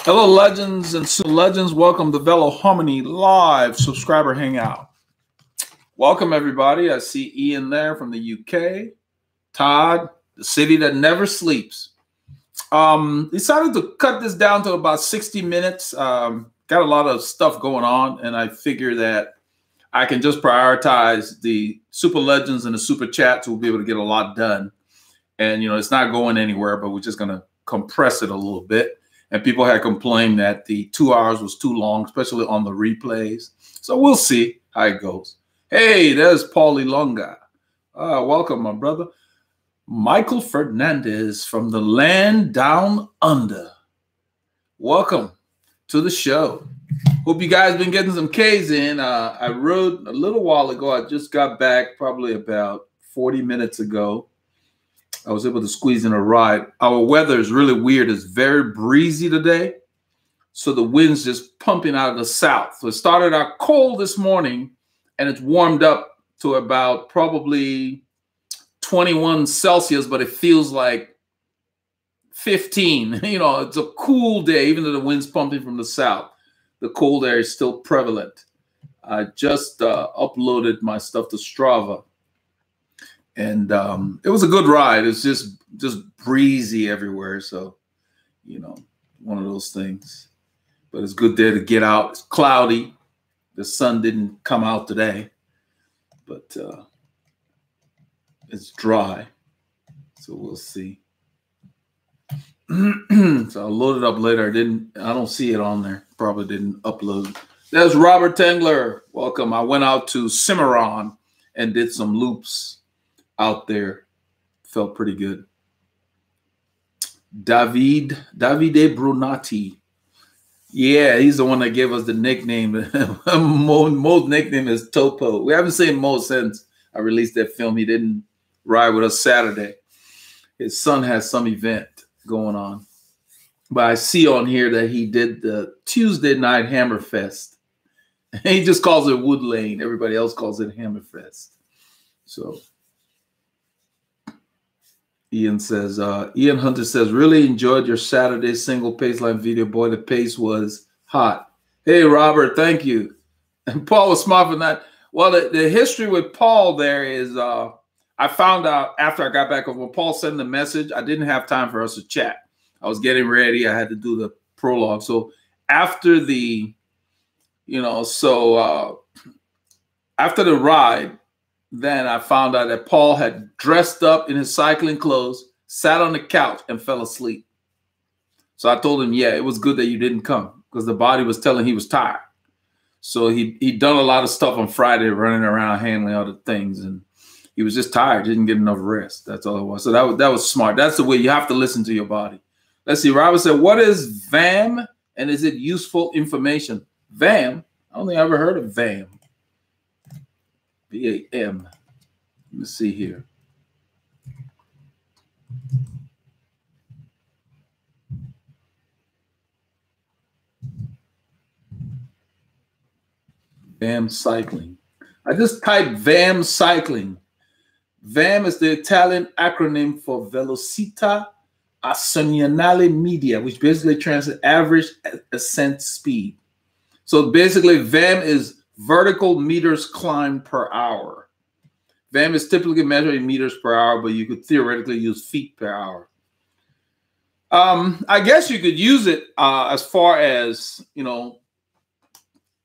Hello, legends and super legends. Welcome to Veloharmony Live Subscriber Hangout. Welcome, everybody. I see Ian there from the UK. Todd, the city that never sleeps. Decided to cut this down to about 60 minutes. Got a lot of stuff going on, and I figure that I can just prioritize the super legends and the super chats. We'll be able to get a lot done. And, you know, it's not going anywhere, but we're just going to compress it a little bit. And people had complained that the 2 hours was too long, especially on the replays. So we'll see how it goes. Hey, there's Paulie Longa. Welcome, my brother. Michael Fernandez from the land down under. Welcome to the show. Hope you guys been getting some K's in. I rode a little while ago. I just got back probably about 40 minutes ago. I was able to squeeze in a ride. Our weather is really weird. It's very breezy today. So the wind's just pumping out of the south. So it started out cold this morning, and it's warmed up to about probably 21 Celsius, but it feels like 15. You know, it's a cool day, even though the wind's pumping from the south. The cold air is still prevalent. I just uploaded my stuff to Strava. And it was a good ride. It's just breezy everywhere. So, you know, one of those things. But it's good there to get out. It's cloudy. The sun didn't come out today. But it's dry. So we'll see. So I'll load it up later. I don't see it on there. Probably didn't upload. There's Robert Tengler. Welcome. I went out to Cimarron and did some loops out there. Felt pretty good. Davide Brunati. Yeah, he's the one that gave us the nickname. Mo's nickname is Topo. We haven't seen Mo since I released that film. He didn't ride with us Saturday. His son has some event going on. But I see on here that he did the Tuesday night Hammerfest. He just calls it Wood Lane. Everybody else calls it Hammerfest. So Ian says, Ian Hunter says, really enjoyed your Saturday single pace line video. Boy, the pace was hot. Hey, Robert, thank you. And Paul was smart for that. Well, the history with Paul there is I found out after I got back when Paul sent the message, I didn't have time for us to chat. I was getting ready. I had to do the prologue. So after the, you know, after the ride, then I found out that Paul had dressed up in his cycling clothes, sat on the couch, and fell asleep. So I told him, yeah, it was good that you didn't come because the body was telling he was tired. So he'd done a lot of stuff on Friday, running around, handling other things, and he was just tired, didn't get enough rest. That's all it was. So that was smart. That's the way you have to listen to your body. Let's see. Robert said, what is VAM, and is it useful information? VAM? I don't think I ever heard of VAM. VAM. Let me see here. VAM cycling. I just typed VAM cycling. VAM is the Italian acronym for Velocità Ascensionale Media, which basically translates average ascent speed. So basically, VAM is vertical meters climbed per hour. VAM is typically measured in meters per hour, but you could theoretically use feet per hour. I guess you could use it as far as,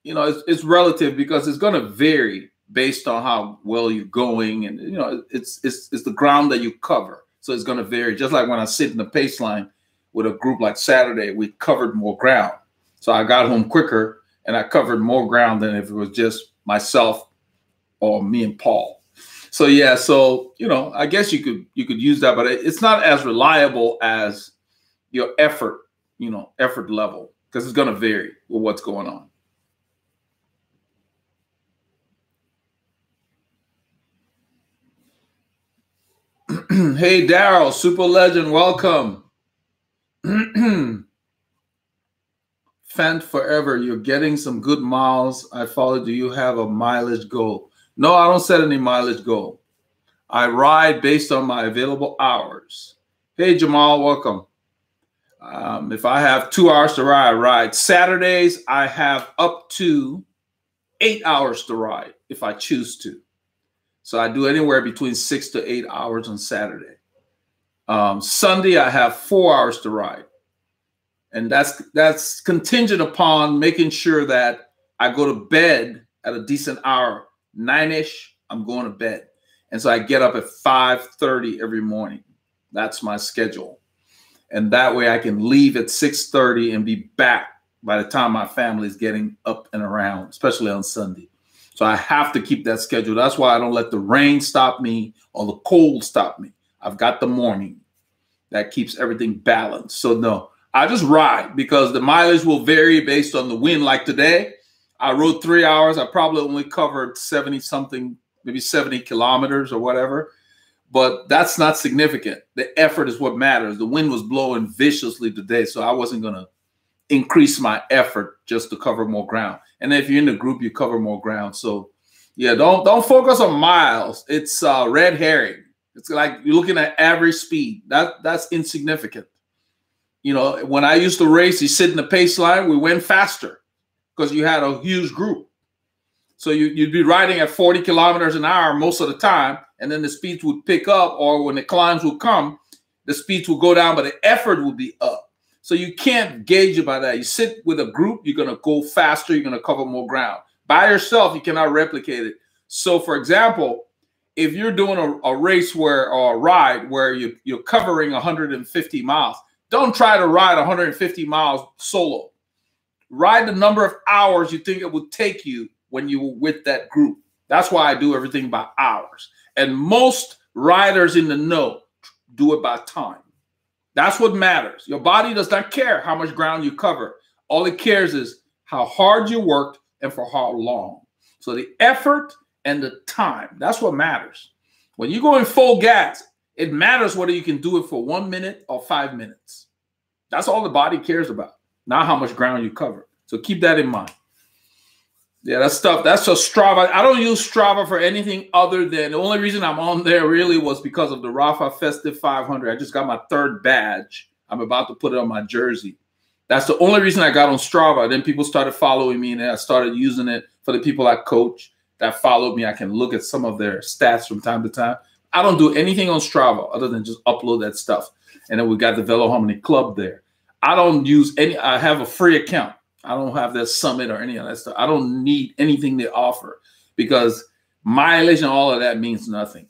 it's relative because it's going to vary based on how well you're going. And, you know, it's the ground that you cover. So it's going to vary. Just like when I sit in the pace line with a group like Saturday, we covered more ground. So I got home quicker and I covered more ground than if it was just myself or me and Paul. So yeah, so I guess you could use that, but it's not as reliable as your effort level because it's going to vary with what's going on. Hey, Daryl, super legend, welcome. Fant forever, you're getting some good miles. I follow. Do you have a mileage goal? No, I don't set any mileage goal. I ride based on my available hours. Hey, Jamal, welcome. If I have 2 hours to ride, I ride. Saturdays, I have up to 8 hours to ride if I choose to. So I do anywhere between 6 to 8 hours on Saturday. Sunday, I have 4 hours to ride. And that's contingent upon making sure that I go to bed at a decent hour. 9-ish, I'm going to bed. And so I get up at 5:30 every morning. That's my schedule. And that way I can leave at 6:30 and be back by the time my family is getting up and around, especially on Sunday. So I have to keep that schedule. That's why I don't let the rain stop me or the cold stop me. I've got the morning. That keeps everything balanced. So no, I just ride because the mileage will vary based on the wind. Like today, I rode 3 hours. I probably only covered 70 something, maybe 70 kilometers or whatever. But that's not significant. The effort is what matters. The wind was blowing viciously today, so I wasn't going to increase my effort just to cover more ground. And if you're in the group, you cover more ground. So yeah, don't focus on miles. It's red herring. It's like you're looking at average speed. That's insignificant. You know, when I used to race, you sit in the pace line, we went faster because you had a huge group. So you'd be riding at 40 kilometers an hour most of the time, and then the speeds would pick up, or when the climbs would come, the speeds would go down, but the effort would be up. So you can't gauge it by that. You sit with a group, you're going to go faster, you're going to cover more ground. By yourself, you cannot replicate it. So, for example, if you're doing a race or a ride where you're covering 150 miles, don't try to ride 150 miles solo. Ride the number of hours you think it would take you when you were with that group. That's why I do everything by hours. And most riders in the know do it by time. That's what matters. Your body does not care how much ground you cover. All it cares is how hard you worked and for how long. So the effort and the time, that's what matters. When you go in full gas, it matters whether you can do it for 1 minute or 5 minutes. That's all the body cares about, not how much ground you cover. So keep that in mind. Yeah, that's stuff. That's a Strava. I don't use Strava for anything other than the only reason I'm on there really was because of the Rafa Festive 500. I just got my 3rd badge. I'm about to put it on my jersey. That's the only reason I got on Strava. Then people started following me, and I started using it for the people I coach that followed me. I can look at some of their stats from time to time. I don't do anything on Strava other than just upload that stuff. And then we got the Veloharmony Club there. I don't use any. I have a free account. I don't have that summit or any of that stuff. I don't need anything they offer because mileage and all of that means nothing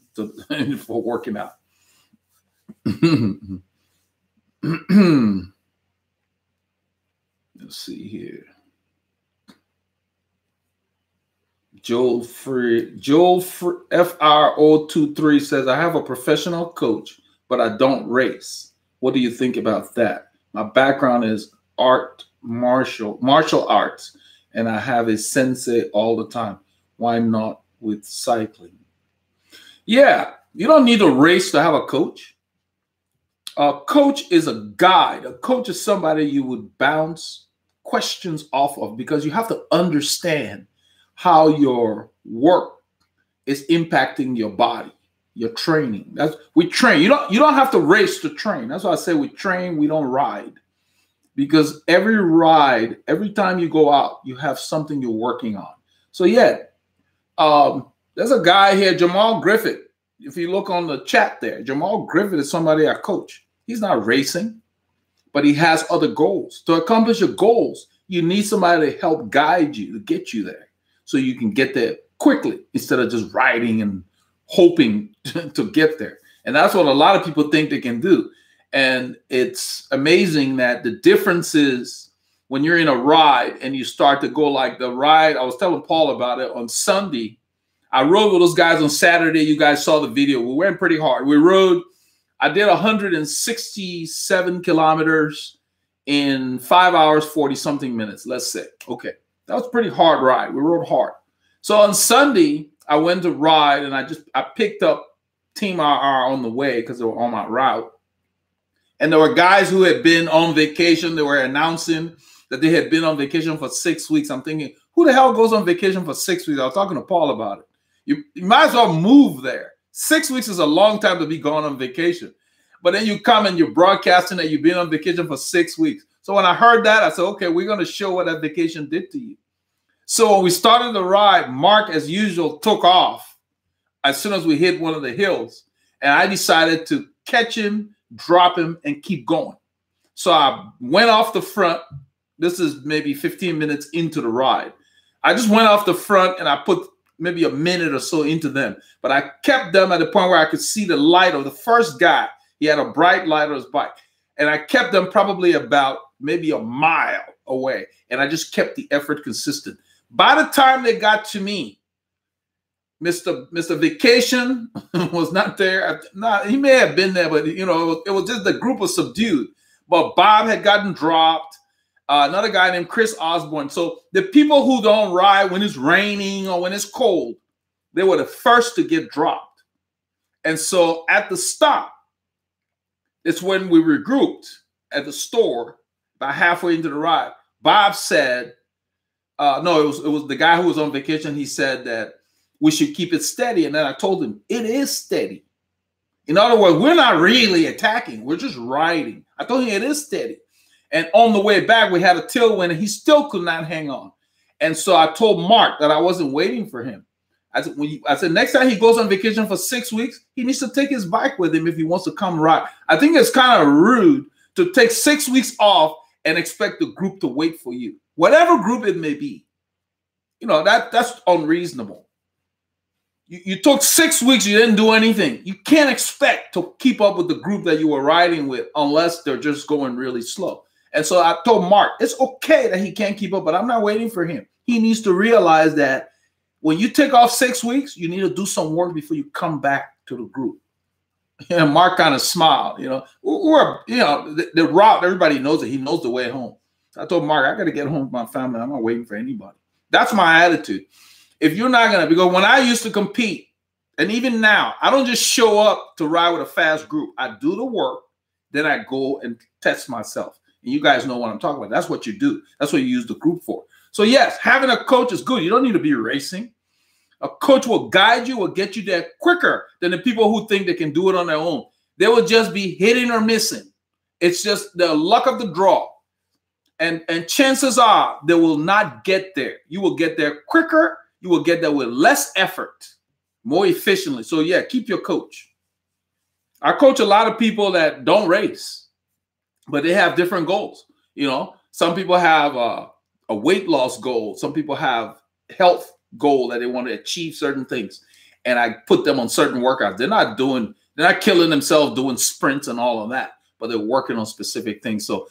for working out. Let's see here. Joel FRO23 says, I have a professional coach, but I don't race. What do you think about that? My background is martial arts, and I have a sensei all the time. Why not with cycling? Yeah, you don't need a race to have a coach. A coach is a guide. A coach is somebody you would bounce questions off of because you have to understand how your work is impacting your body, your training. We train. You don't have to race to train. That's why I say we train, we don't ride. Because every ride, every time you go out, you have something you're working on. So yeah, there's a guy here, Jamal Griffith. If you look on the chat there, Jamal Griffith is somebody I coach. He's not racing, but he has other goals. To accomplish your goals, you need somebody to help guide you, to get you there, so you can get there quickly instead of just riding and hoping to get there. And that's what a lot of people think they can do. And it's amazing that the difference is when you're in a ride and you start to go like the ride. I was telling Paul about it on Sunday. I rode with those guys on Saturday. You guys saw the video. We went pretty hard. We rode. I did 167 kilometers in 5 hours, 40 something minutes, let's say. Okay. That was a pretty hard ride. We rode hard. So on Sunday, I went to ride and I picked up Team RR on the way because they were on my route. And there were guys who had been on vacation. They were announcing that they had been on vacation for 6 weeks. I'm thinking, who the hell goes on vacation for 6 weeks? I was talking to Paul about it. You might as well move there. 6 weeks is a long time to be gone on vacation. But then you come and you're broadcasting that you've been on vacation for 6 weeks. So when I heard that, I said, okay, we're going to show what that vacation did to you. So when we started the ride, Mark, as usual, took off as soon as we hit one of the hills. And I decided to catch him, drop him, and keep going. So I went off the front. This is maybe 15 minutes into the ride. I just went off the front and I put maybe a minute or so into them. But I kept them at the point where I could see the light of the first guy. He had a bright light on his bike. And I kept them probably about maybe a mile away. And I just kept the effort consistent. By the time they got to me, Mr. Vacation was not there. He may have been there, but you know, it was just the group was subdued. But Bob had gotten dropped. Another guy named Chris Osborne. So the people who don't ride when it's raining or when it's cold, they were the first to get dropped. And so at the stop, it's when we regrouped at the store about halfway into the ride. Bob said, no, it was the guy who was on vacation. He said that we should keep it steady. And then I told him, it is steady. In other words, we're not really attacking. We're just riding. I told him it is steady. And on the way back, we had a tailwind, and he still could not hang on. And so I told Mark that I wasn't waiting for him. I said, next time he goes on vacation for 6 weeks, he needs to take his bike with him if he wants to come ride. I think it's kind of rude to take 6 weeks off and expect the group to wait for you. Whatever group it may be. You know, that's unreasonable. You took 6 weeks, you didn't do anything. You can't expect to keep up with the group that you were riding with unless they're just going really slow. And so I told Mark, it's okay that he can't keep up, but I'm not waiting for him. He needs to realize that when you take off 6 weeks, you need to do some work before you come back to the group. And Mark kind of smiled, you know. The route, everybody knows it. He knows the way home. So I told Mark, I got to get home with my family. I'm not waiting for anybody. That's my attitude. If you're not going to, because when I used to compete, and even now, I don't just show up to ride with a fast group. I do the work, then I go and test myself. And you guys know what I'm talking about. That's what you do. That's what you use the group for. So yes, having a coach is good. You don't need to be racing. A coach will guide you, will get you there quicker than the people who think they can do it on their own. They will just be hitting or missing. It's just the luck of the draw. And chances are they will not get there. You will get there quicker. You will get there with less effort, more efficiently. So yeah, keep your coach. I coach a lot of people that don't race, but they have different goals. You know, some people have a weight loss goal. Some people have health goal that they want to achieve certain things. And I put them on certain workouts. They're not killing themselves doing sprints and all of that, but they're working on specific things. So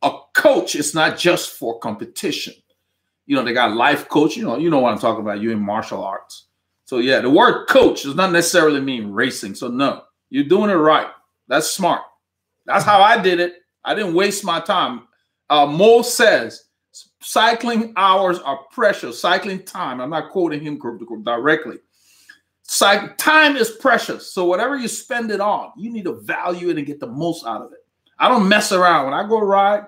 a coach is not just for competition. You know, they got life coach. You know what I'm talking about. You're in martial arts. So yeah, the word coach does not necessarily mean racing. So no, you're doing it right. That's smart. That's how I did it. I didn't waste my time. Mo says, cycling hours are precious. Cycling time. I'm not quoting him directly. Time is precious. So whatever you spend it on, you need to value it and get the most out of it. I don't mess around. When I go ride,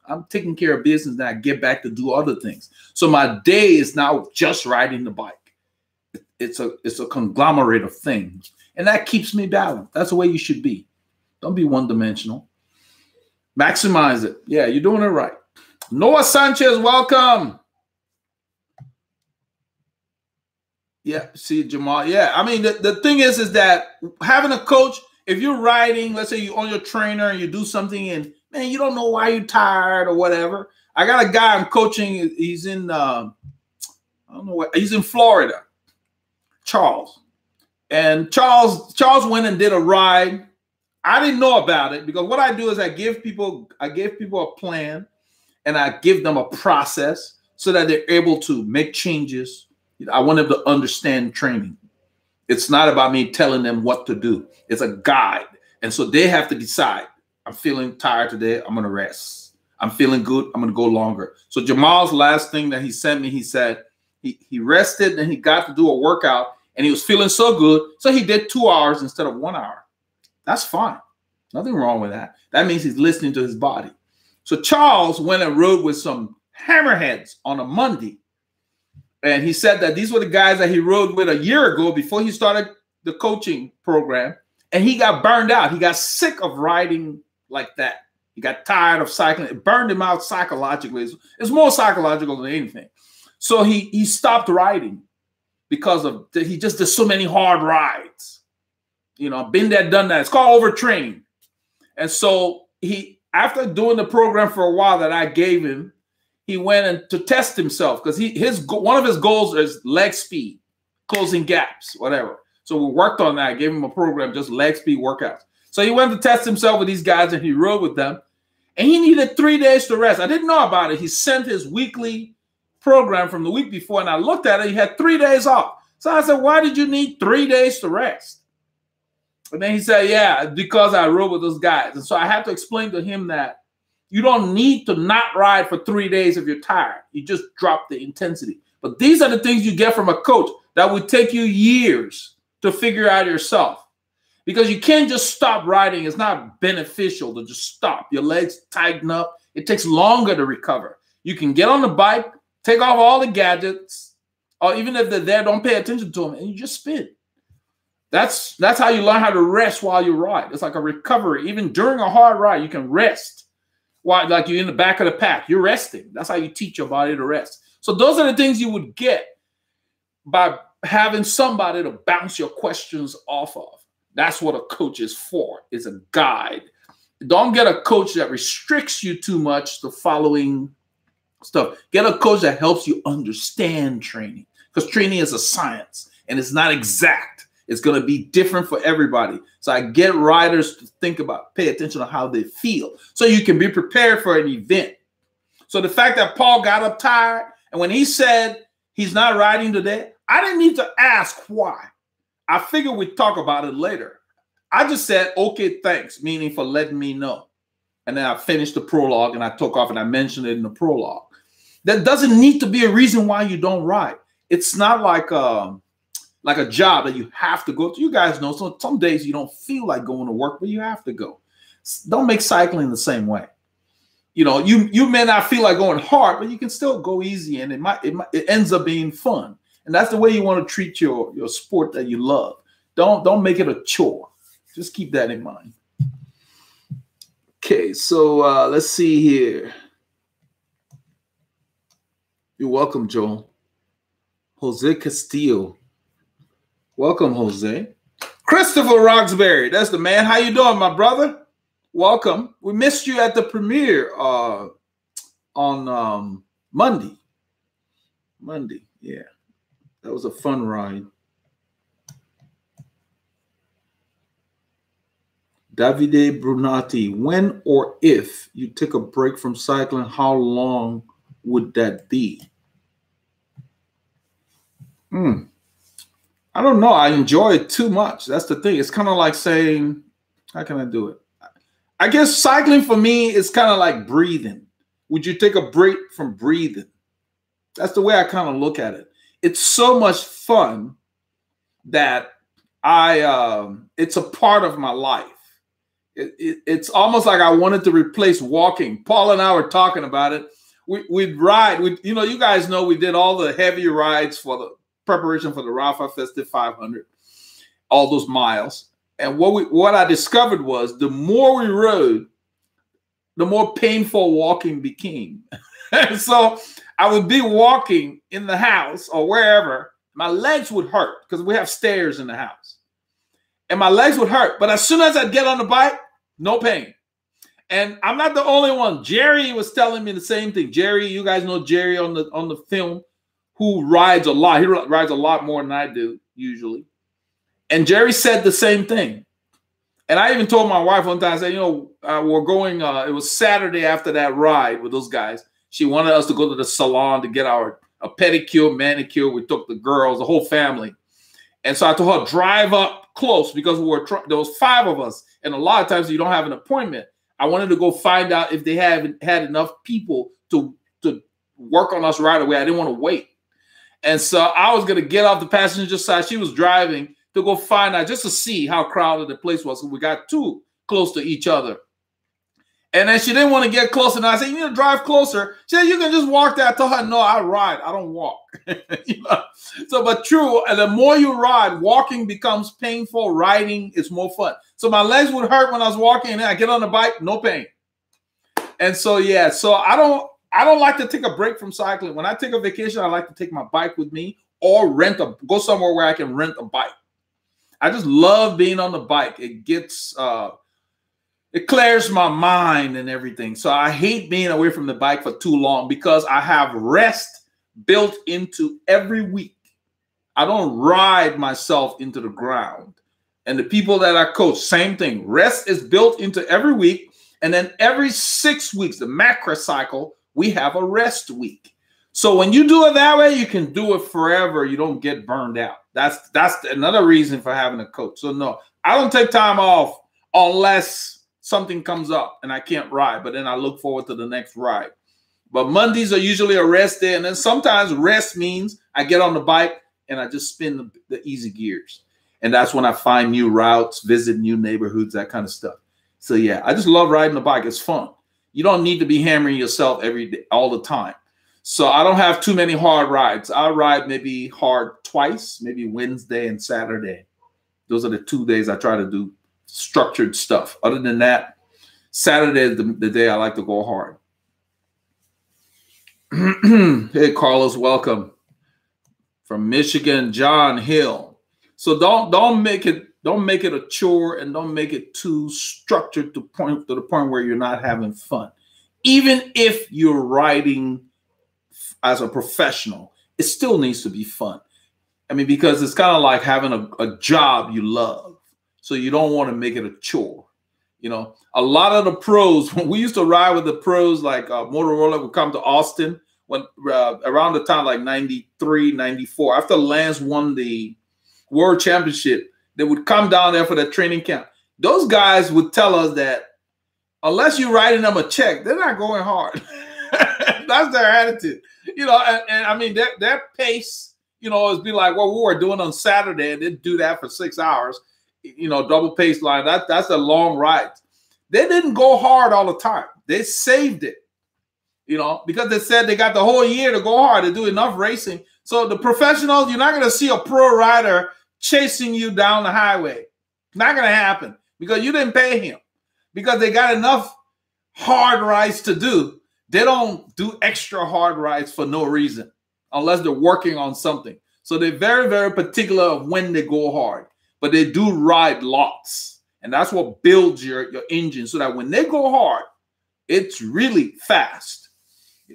I'm taking care of business, then I get back to do other things. So my day is now just riding the bike. It's a conglomerate of things. And that keeps me balanced. That's the way you should be. Don't be one-dimensional. Maximize it. Yeah, you're doing it right. Noah Sanchez, welcome. Yeah, see Jamal. Yeah, I mean, the thing is that having a coach, if you're riding, let's say you own your trainer and you do something and, man, you don't know why you're tired or whatever. I got a guy I'm coaching. He's in, I don't know what, he's in Florida, Charles. And Charles went and did a ride. I didn't know about it because what I do is I give people a plan and I give them a process so that they're able to make changes. I want them to understand training. It's not about me telling them what to do. It's a guide. And so they have to decide. I'm feeling tired today. I'm going to rest. I'm feeling good. I'm going to go longer. So Jamal's last thing that he sent me, he said he rested and he got to do a workout and he was feeling so good. So he did 2 hours instead of 1 hour. That's fine. Nothing wrong with that. That means he's listening to his body. So Charles went and rode with some hammerheads on a Monday. And he said that these were the guys that he rode with a year ago before he started the coaching program. And he got burned out. He got sick of riding like that. He got tired of cycling. It burned him out psychologically. It's more psychological than anything. So he stopped riding because of he just did so many hard rides. You know, been there, done that. It's called overtraining. And so after doing the program for a while that I gave him, he went in to test himself because one of his goals is leg speed, closing gaps, whatever. So we worked on that. I gave him a program, just leg speed workouts. So he went to test himself with these guys and he rode with them. And he needed 3 days to rest. I didn't know about it. He sent his weekly program from the week before, and I looked at it. He had 3 days off. So I said, why did you need 3 days to rest? And then he said, yeah, because I rode with those guys. And so I had to explain to him that you don't need to not ride for 3 days if you're tired. You just drop the intensity. But these are the things you get from a coach that would take you years to figure out yourself. Because you can't just stop riding. It's not beneficial to just stop. Your legs tighten up. It takes longer to recover. You can get on the bike, take off all the gadgets, or even if they're there, don't pay attention to them, and you just spin. That's how you learn how to rest while you ride. It's like a recovery. Even during a hard ride, you can rest. While, like you're in the back of the pack, you're resting. That's how you teach your body to rest. So those are the things you would get by having somebody to bounce your questions off of. That's what a coach is for. It's a guide. Don't get a coach that restricts you too much to following stuff. Get a coach that helps you understand training, because training is a science and it's not exact. It's going to be different for everybody. So I get riders to think about, pay attention to how they feel so you can be prepared for an event. So the fact that Paul got up tired, and when he said he's not riding today, I didn't need to ask why. I figured we'd talk about it later. I just said, okay, thanks, meaning for letting me know. And then I finished the prologue and I took off and I mentioned it in the prologue. That doesn't need to be a reason why you don't ride. It's not like a job that you have to go to. You guys know, so some days you don't feel like going to work, but you have to go. Don't make cycling the same way. You know, you may not feel like going hard, but you can still go easy, and it ends up being fun. And that's the way you want to treat your sport that you love. Don't make it a chore. Just keep that in mind. Okay, so let's see here. You're welcome, Joel. Jose Castillo. Welcome, Jose. Christopher Roxbury. That's the man. How you doing, my brother? Welcome. We missed you at the premiere on Monday. Yeah. That was a fun ride. Davide Brunati, when or if you take a break from cycling, how long would that be? I don't know. I enjoy it too much. That's the thing. It's kind of like saying, how can I do it? I guess cycling for me is kind of like breathing. Would you take a break from breathing? That's the way I kind of look at it. It's so much fun that it's a part of my life. It's almost like I wanted to replace walking. Paul and I were talking about it. We'd ride. You guys know we did all the heavy rides for the preparation for the Rafa Festive 500, all those miles. And what I discovered was the more we rode, the more painful walking became. And so I would be walking in the house or wherever. My legs would hurt because we have stairs in the house. And my legs would hurt. But as soon as I'd get on the bike, no pain. And I'm not the only one. Jerry was telling me the same thing. Jerry, you guys know Jerry on the film, who rides a lot. He rides a lot more than I do usually. And Jerry said the same thing. And I even told my wife one time, I said, we're going, it was Saturday after that ride with those guys. She wanted us to go to the salon to get a pedicure, manicure. We took the girls, the whole family. And so I told her, drive up close because there was 5 of us. And a lot of times you don't have an appointment. I wanted to go find out if they had enough people to work on us right away. I didn't want to wait. And so I was going to get off the passenger side. She was driving to go find out just to see how crowded the place was. So we got too close to each other. And then she didn't want to get closer. And I said, you need to drive closer. She said, you can just walk there. I told her, no, I ride. I don't walk. You know? So, but true, and the more you ride, walking becomes painful. Riding is more fun. So my legs would hurt when I was walking, and then I get on the bike, no pain. And so, yeah, so I don't like to take a break from cycling. When I take a vacation, I like to take my bike with me or go somewhere where I can rent a bike. I just love being on the bike. It gets, it clears my mind and everything. So I hate being away from the bike for too long because I have rest built into every week. I don't ride myself into the ground. And the people that I coach, same thing. Rest is built into every week. And then every 6 weeks, the macro cycle, we have a rest week. So when you do it that way, you can do it forever. You don't get burned out. That's another reason for having a coach. So no, I don't take time off unless something comes up and I can't ride. But then I look forward to the next ride. But Mondays are usually a rest day. And then sometimes rest means I get on the bike and I just spin the easy gears. And that's when I find new routes, visit new neighborhoods, that kind of stuff. So yeah, I just love riding the bike. It's fun. You don't need to be hammering yourself every day, all the time. So I don't have too many hard rides. I ride maybe hard twice, maybe Wednesday and Saturday. Those are the 2 days I try to do structured stuff. Other than that, Saturday is the day I like to go hard. Hey, Carlos, welcome. From Michigan, John Hill. So don't make it a chore and don't make it too structured to the point where you're not having fun. Even if you're riding as a professional, it still needs to be fun. I mean, because it's kind of like having a job you love. So you don't want to make it a chore. You know, a lot of the pros, when we used to ride with the pros, like Motorola would come to Austin when around the time like 93, 94, after Lance won the World Championship, they would come down there for the training camp. Those guys would tell us that unless you're writing them a check, they're not going hard. That's their attitude. You know, and I mean, their pace, you know, is be like what we were doing on Saturday, and they'd do that for 6 hours, you know, double pace line. That's a long ride. They didn't go hard all the time. They saved it, you know, because they said they got the whole year to go hard to do enough racing. So the professionals, you're not going to see a pro rider chasing you down the highway. Not going to happen because you didn't pay him, because they got enough hard rides to do. They don't do extra hard rides for no reason unless they're working on something. So they're very, very particular of when they go hard, but they do ride lots. And that's what builds your engine so that when they go hard, it's really fast.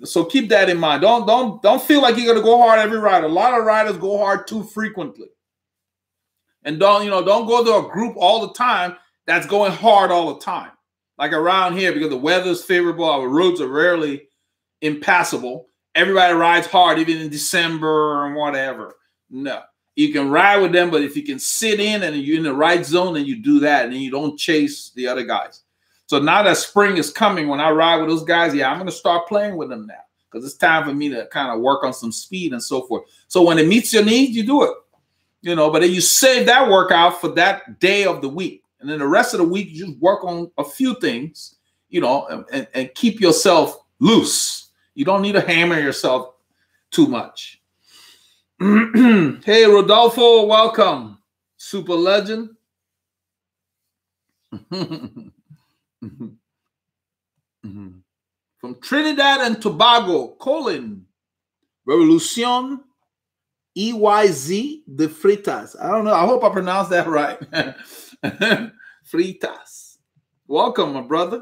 So keep that in mind. Don't feel like you're going to go hard every ride. A lot of riders go hard too frequently. And don't go to a group all the time that's going hard all the time. Like around here, because the weather's favorable, our roads are rarely impassable. Everybody rides hard, even in December or whatever. No, you can ride with them, but if you can sit in and you're in the right zone, then you do that, and then you don't chase the other guys. So now that spring is coming, when I ride with those guys, yeah, I'm going to start playing with them now because it's time for me to kind of work on some speed and so forth. So when it meets your needs, you do it, you know, but then you save that workout for that day of the week. And then the rest of the week, you just work on a few things, you know, and keep yourself loose. You don't need to hammer yourself too much. Hey, Rodolfo, welcome. Super legend. From Trinidad and Tobago, Colin. Revolucion EYZ de Fritas. I don't know. I hope I pronounced that right. Fritas. Welcome, my brother.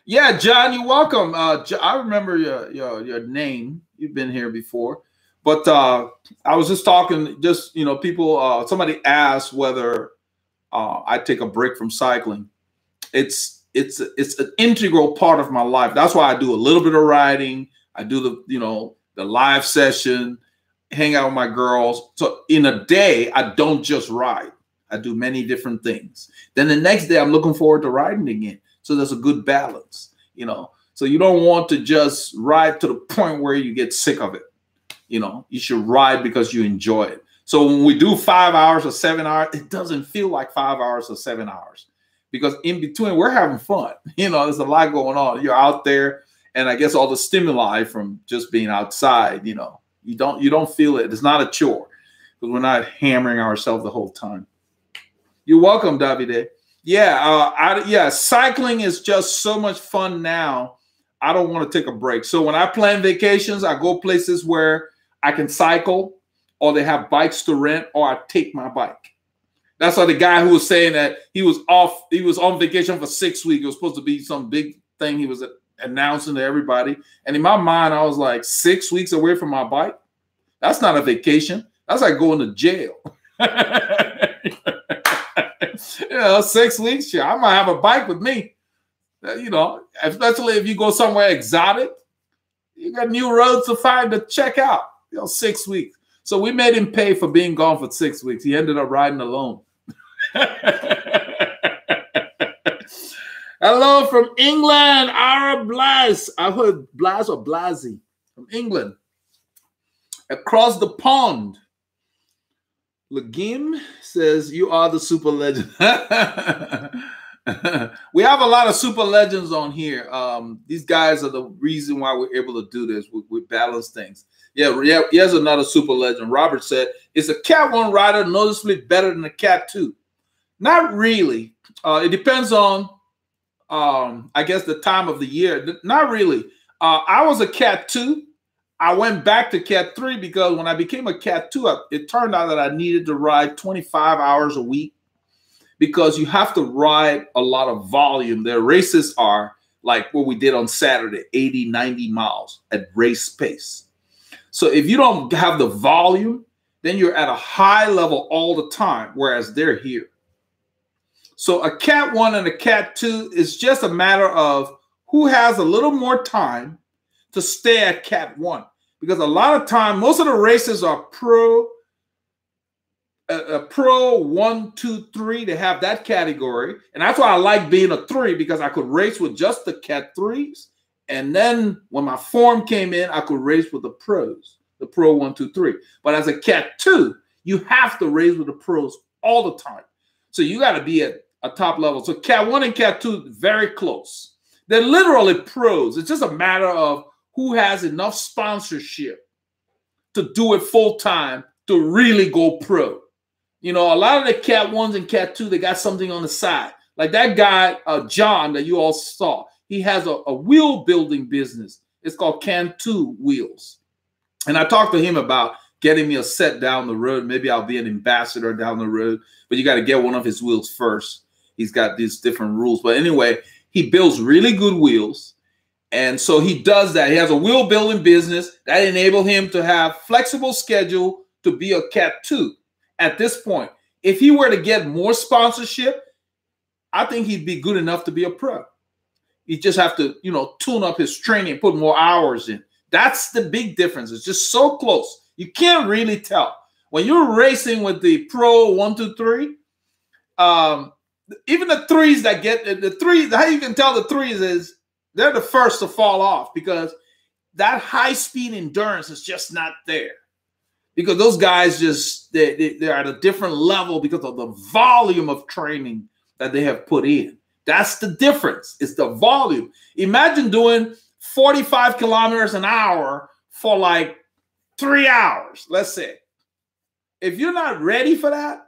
Yeah, John, you're welcome. I remember your name. You've been here before. But I was just talking, people, somebody asked whether I take a break from cycling. It's an integral part of my life. That's why I do a little bit of riding. I do the live session, hang out with my girls. So in a day, I don't just ride. I do many different things. Then the next day, I'm looking forward to riding again. So there's a good balance, you know. So you don't want to just ride to the point where you get sick of it. You know, you should ride because you enjoy it. So when we do 5 hours or 7 hours, it doesn't feel like 5 hours or 7 hours because in between we're having fun. You know, there's a lot going on. You're out there, and I guess all the stimuli from just being outside, you know, you don't feel it. It's not a chore because we're not hammering ourselves the whole time. You're welcome, Davide. Yeah, cycling is just so much fun now. I don't want to take a break. So when I plan vacations, I go places where I can cycle, or they have bikes to rent, or I take my bike. That's why the guy who was saying that he was on vacation for 6 weeks. It was supposed to be some big thing he was announcing to everybody. And in my mind, I was like, 6 weeks away from my bike? That's not a vacation. That's like going to jail. 6 weeks, sure. I might have a bike with me. You know, especially if you go somewhere exotic, you got new roads to find to check out. 6 weeks. So we made him pay for being gone for 6 weeks. He ended up riding alone. Hello from England, Ara Blas. I heard Blas or Blasey from England. Across the pond. Legim says, you are the super legend. We have a lot of super legends on here. These guys are the reason why we're able to do this. We balance things. Yeah, here's another super legend. Robert said, is a Cat 1 rider noticeably better than a Cat 2? Not really. It depends on, I guess, the time of the year. Not really. I was a Cat 2. I went back to Cat 3 because when I became a Cat 2, it turned out that I needed to ride 25 hours a week because you have to ride a lot of volume. Their races are like what we did on Saturday, 80, 90 miles at race pace. So if you don't have the volume, then you're at a high level all the time, whereas they're here. So a Cat 1 and a Cat 2 is just a matter of who has a little more time to stay at Cat 1. Because a lot of time, most of the races are pro 1, 2, 3. They have that category. And that's why I like being a 3, because I could race with just the Cat 3s. And then when my form came in, I could race with the pros, the pro 1, 2, 3. But as a Cat 2, you have to race with the pros all the time. So you got to be at a top level. So Cat 1 and Cat 2, very close. They're literally pros. It's just a matter of who has enough sponsorship to do it full time to really go pro. You know, a lot of the Cat 1s and Cat 2, they got something on the side. Like that guy, John, that you all saw. He has a wheel building business. It's called Can2 Wheels. And I talked to him about getting me a set down the road. Maybe I'll be an ambassador down the road. But you got to get one of his wheels first. He's got these different rules. But anyway, he builds really good wheels. And so he does that. He has a wheel building business that enables him to have flexible schedule to be a Cat 2 at this point. If he were to get more sponsorship, I think he'd be good enough to be a pro. You just have to, you know, tune up his training, put more hours in. That's the big difference. It's just so close. You can't really tell. When you're racing with the pro 1, 2, 3, even the 3s that get the 3s, how you can tell the 3s is they're the first to fall off because that high speed endurance is just not there. Because those guys just, they're at a different level because of the volume of training that they have put in. That's the difference. It's the volume. Imagine doing 45 kilometers an hour for like 3 hours, let's say. If you're not ready for that,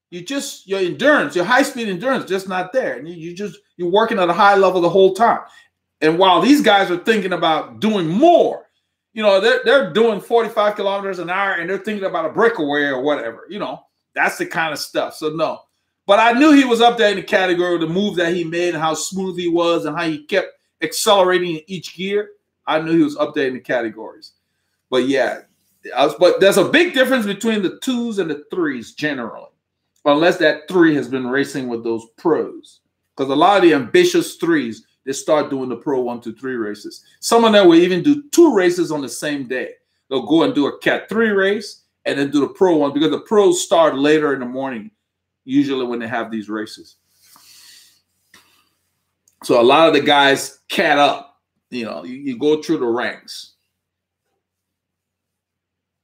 your endurance, your high-speed endurance is just not there. And you're working at a high level the whole time. And while these guys are thinking about doing more, you know, they're doing 45 kilometers an hour and they're thinking about a breakaway or whatever. You know, that's the kind of stuff. So no. But I knew he was up there in the category, the move that he made and how smooth he was and how he kept accelerating in each gear. I knew he was up there in the categories. But yeah, but there's a big difference between the 2s and the 3s generally, unless that 3 has been racing with those pros. Because a lot of the ambitious 3s, they start doing the pro 1, 2, 3 races. Some of them will even do 2 races on the same day. They'll go and do a Cat 3 race and then do the pro 1 because the pros start later in the morning, usually when they have these races. So a lot of the guys cat up. You know, you go through the ranks.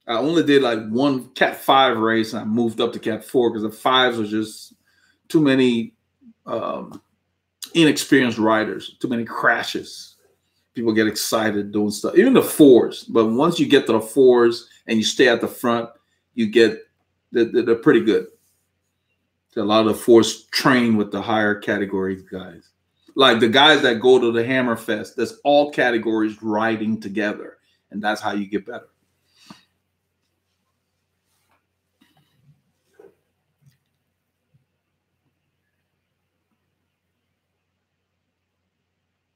I only did like one Cat 5 race and I moved up to Cat 4 because the 5s are just too many um, inexperienced riders, too many crashes. People get excited doing stuff, even the fours. But once you get to the fours and you stay at the front, you get they're pretty good. A lot of the fours train with the higher category guys. Like the guys that go to the Hammerfest, that's all categories riding together. And that's how you get better.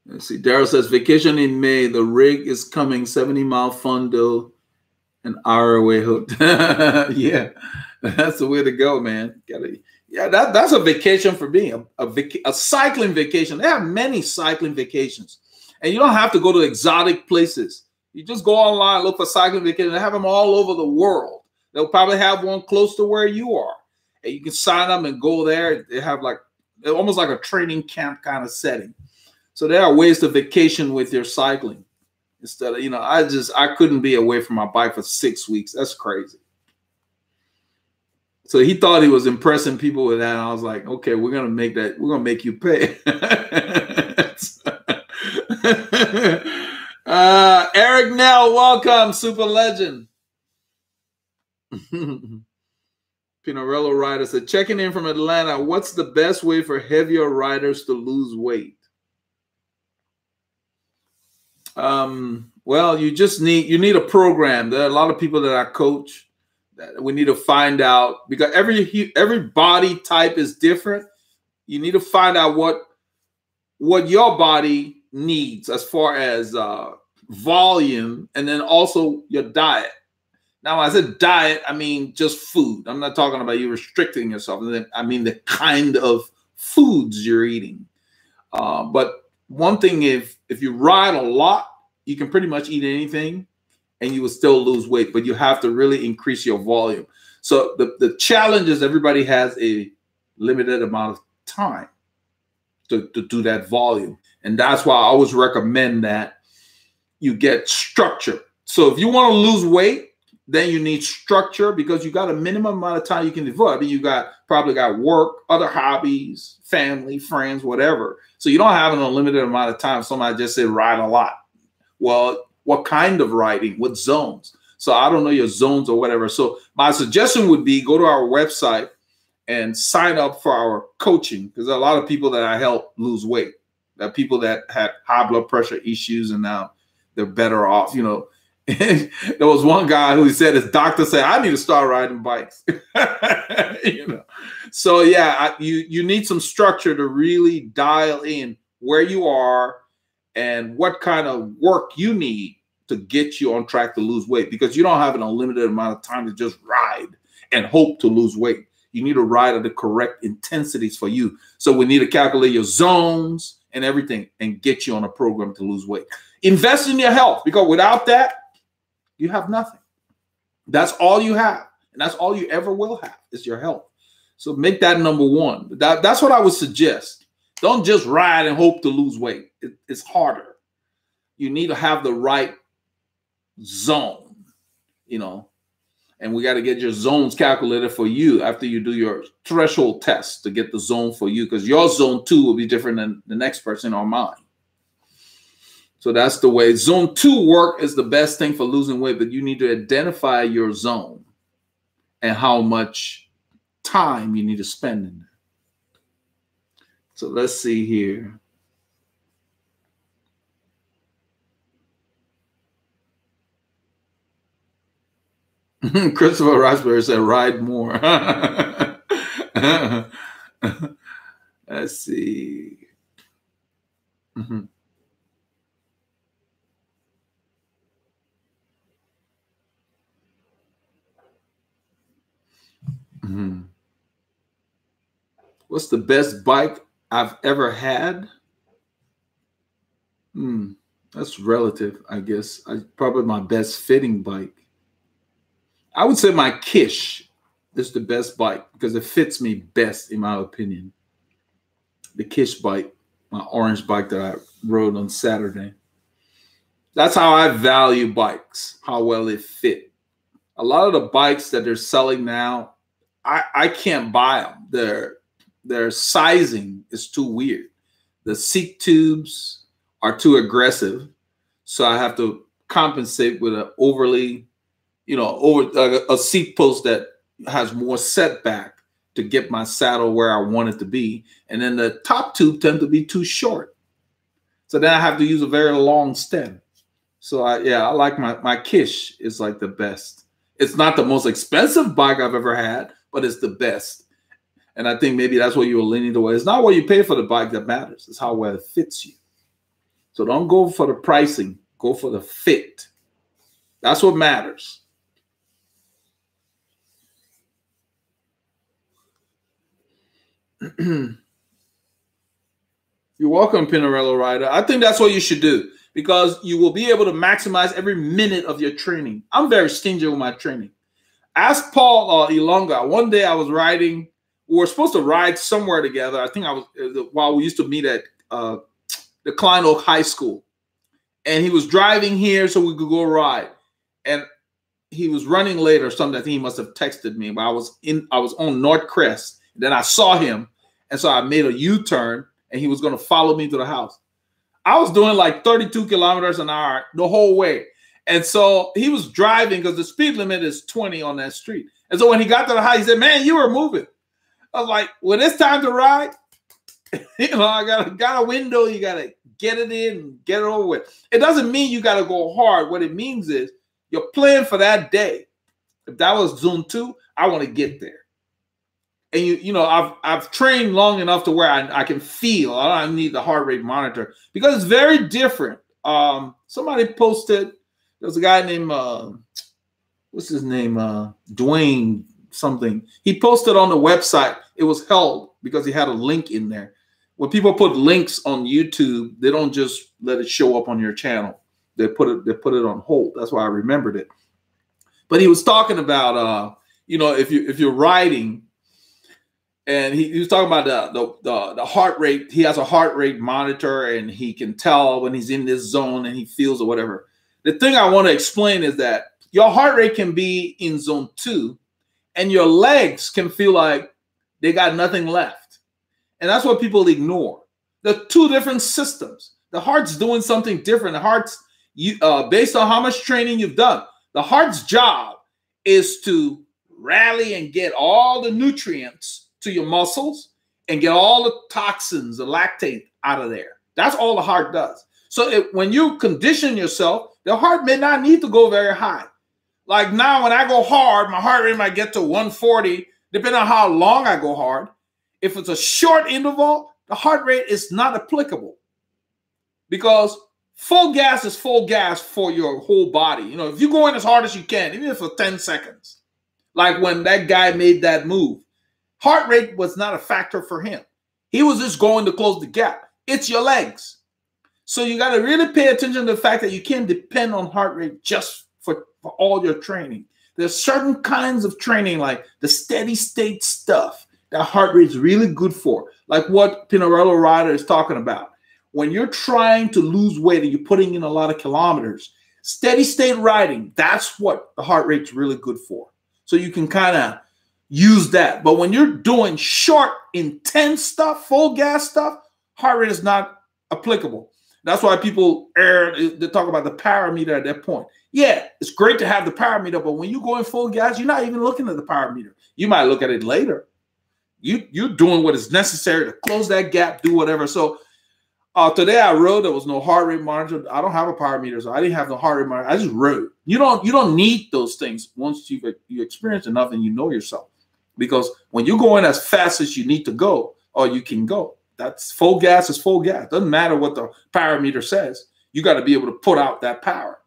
Let's see. Daryl says, vacation in May. The rig is coming 70-mile Fondo, an hour away hooked. Yeah, that's the way to go, man. Yeah, that's a vacation for me, a cycling vacation. They have many cycling vacations. And you don't have to go to exotic places. You just go online, look for cycling vacations. They have them all over the world. They'll probably have one close to where you are. And you can sign up and go there. They have almost like a training camp kind of setting. So there are ways to vacation with your cycling. Instead of, I couldn't be away from my bike for 6 weeks. That's crazy. So he thought he was impressing people with that. And I was like, okay, we're going to make you pay. Eric Nell, welcome, super legend. Pinarello Rider said, checking in from Atlanta, what's the best way for heavier riders to lose weight? Well, you need a program. There are a lot of people that I coach that we need to find out, because every body type is different. You need to find out what your body needs as far as volume, and then also your diet. Now, when I said diet, I mean just food. I'm not talking about you restricting yourself. I mean the kind of foods you're eating. But one thing, if you ride a lot, you can pretty much eat anything and you will still lose weight, but you have to really increase your volume. So the challenge is everybody has a limited amount of time to do that volume. And that's why I always recommend that you get structure. So if you want to lose weight, then you need structure, because you got a minimum amount of time you can devote. I mean, you probably got work, other hobbies, family, friends, whatever. So you don't have an unlimited amount of time. Somebody just said ride a lot. Well, what kind of riding? What zones? So I don't know your zones or whatever. So my suggestion would be go to our website and sign up for our coaching, because there are a lot of people that I help lose weight. There are people that had high blood pressure issues and now they're better off. There was one guy who said his doctor said, I need to start riding bikes. So yeah, you need some structure to really dial in where you are and what kind of work you need to get you on track to lose weight, because you don't have an unlimited amount of time to just ride and hope to lose weight. You need to ride at the correct intensities for you. So we need to calculate your zones and everything and get you on a program to lose weight. Invest in your health, because without that, you have nothing. That's all you have. And that's all you ever will have is your health. So make that number one. That's what I would suggest. Don't just ride and hope to lose weight. It's harder. You need to have the right zone, and we got to get your zones calculated for you after you do your threshold test to get the zone for you, because your zone 2 will be different than the next person or mine. So that's the way. Zone 2 work is the best thing for losing weight, but you need to identify your zone and how much time you need to spend in there. So let's see here. Christopher Raspberry said, ride more. Let's see. What's the best bike I've ever had? That's relative, I guess. Probably my best fitting bike. I would say my Kish is the best bike because it fits me best, in my opinion. The Kish bike, my orange bike that I rode on Saturday. That's how I value bikes, how well they fit. A lot of the bikes that they're selling now, I can't buy them. their sizing is too weird. The seat tubes are too aggressive, so I have to compensate with an overly, a seat post that has more setback to get my saddle where I want it to be. And then the top tube tend to be too short. So then I have to use a very long stem. So I like my Kish is like the best. It's not the most expensive bike I've ever had, but it's the best. And I think maybe that's what you were leaning towards. It's not what you pay for the bike that matters. It's how well it fits you. So don't go for the pricing. Go for the fit. That's what matters. You're welcome, Pinarello Rider. I think that's what you should do because you will be able to maximize every minute of your training. I'm very stingy with my training. Ask Paul Ilonga. One day I was riding. We were supposed to ride somewhere together. I think I was while we used to meet at the Klein Oak High School. And he was driving here so we could go ride. And he was running late or something. I think he must have texted me. But I was on North Crest. Then I saw him. And so I made a U-turn and he was going to follow me to the house. I was doing like 32 kilometers an hour the whole way. And so he was driving because the speed limit is 20 on that street. And so when he got to the house, he said, "Man, you were moving." I was like, "When it's time to ride, I got a window. You got to get it in and get it over with." It doesn't mean you got to go hard. What it means is you're playing for that day. If that was Zone 2, I want to get there. And I've trained long enough to where I can feel. I don't need the heart rate monitor because it's very different. Somebody posted. There was a guy named what's his name? Dwayne something. He posted on the website. It was held because he had a link in there. When people put links on YouTube, they don't just let it show up on your channel. They put it on hold. That's why I remembered it. But he was talking about if you're riding. And he was talking about the heart rate. He has a heart rate monitor, and he can tell when he's in this zone and he feels or whatever. The thing I want to explain is that your heart rate can be in Zone 2, and your legs can feel like they got nothing left. And that's what people ignore. The two different systems. The heart's doing something different. The heart's, based on how much training you've done, the heart's job is to rally and get all the nutrients to your muscles and get all the toxins, the lactate out of there. That's all the heart does. So when you condition yourself, the heart may not need to go very high. Like now, when I go hard, my heart rate might get to 140, depending on how long I go hard. If it's a short interval, the heart rate is not applicable because full gas is full gas for your whole body. If you go in as hard as you can, even if for 10 seconds, like when that guy made that move, heart rate was not a factor for him. He was just going to close the gap. It's your legs. So you got to really pay attention to the fact that you can't depend on heart rate just for all your training. There's certain kinds of training, like the steady state stuff, that heart rate is really good for, like what Pinarello Rider is talking about. When you're trying to lose weight and you're putting in a lot of kilometers, steady state riding, that's what the heart rate's really good for. So you can kind of use that. But when you're doing short, intense stuff, full gas stuff, heart rate is not applicable. That's why people they talk about the parameter at that point. Yeah, it's great to have the parameter, but when you go in full gas, you're not even looking at the parameter. You might look at it later. You're doing what is necessary to close that gap, do whatever. So today I rode. There was no heart rate monitor. I don't have a parameter, so I didn't have the heart rate monitor. I just rode. You don't need those things once you experience enough and you know yourself. Because when you're going as fast as you need to go, or you can go, that's full gas is full gas. Doesn't matter what the parameter says. You got to be able to put out that power.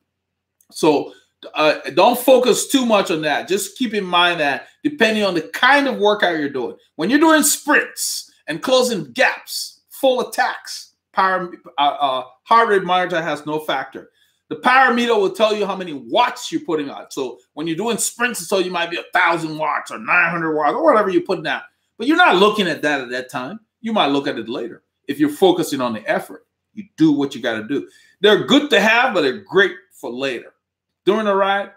So don't focus too much on that. Just keep in mind that depending on the kind of workout you're doing, when you're doing sprints and closing gaps, full attacks, heart rate monitor has no factor. The parameter will tell you how many watts you're putting on. So when you're doing sprints, so you might be 1,000 watts or 900 watts or whatever you're putting out. But you're not looking at that at that time. You might look at it later. If you're focusing on the effort, you do what you got to do. They're good to have, but they're great for later. During the ride,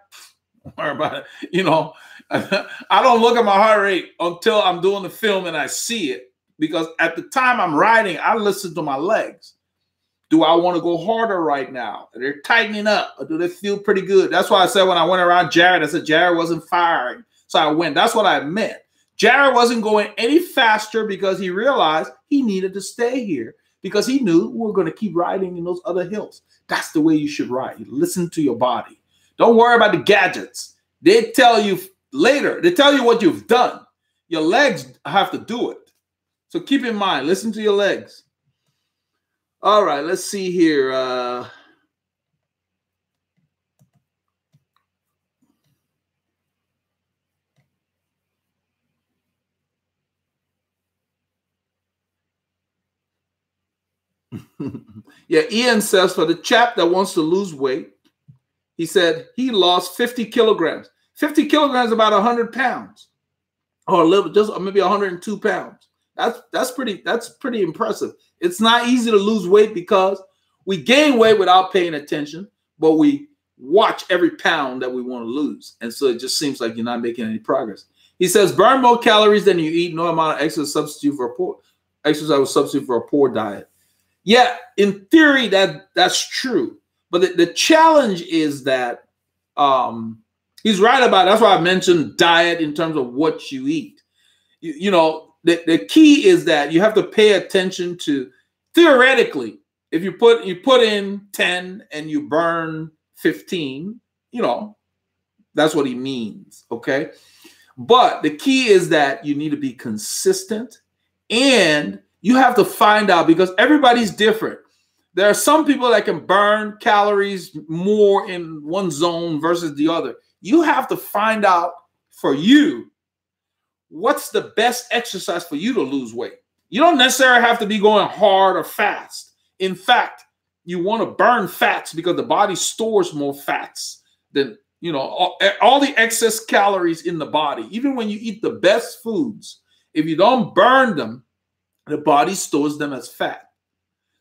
don't worry about it. I don't look at my heart rate until I'm doing the film and I see it. because at the time I'm riding, I listen to my legs. Do I want to go harder right now? Are they tightening up, or do they feel pretty good? That's why I said when I went around Jared, I said Jared wasn't firing. So I went. That's what I meant. Jared wasn't going any faster because he realized he needed to stay here because he knew we were going to keep riding in those other hills. That's the way you should ride. You listen to your body. Don't worry about the gadgets. They tell you later. They tell you what you've done. Your legs have to do it. So keep in mind, listen to your legs. All right, let's see here. Yeah, Ian says for the chap that wants to lose weight, he said he lost 50 kilograms. 50 kilograms, about 100 pounds, or a little, just maybe 102 pounds. That's pretty impressive. It's not easy to lose weight because we gain weight without paying attention, but we watch every pound that we want to lose. And so it just seems like you're not making any progress. He says, burn more calories than you eat. No amount of exercise will substitute for a poor diet. Yeah, in theory, that's true. But the challenge is that he's right about it. That's why I mentioned diet in terms of what you eat. You know, the key is that you have to pay attention to, theoretically, if you put in 10 and you burn 15, you know, that's what he means, okay? But the key is that you need to be consistent, and you have to find out, because everybody's different. There are some people that can burn calories more in one zone versus the other. You have to find out for you what's the best exercise for you to lose weight. You don't necessarily have to be going hard or fast. In fact, you want to burn fats because the body stores more fats than, you know, all the excess calories in the body. Even when you eat the best foods, if you don't burn them, the body stores them as fat.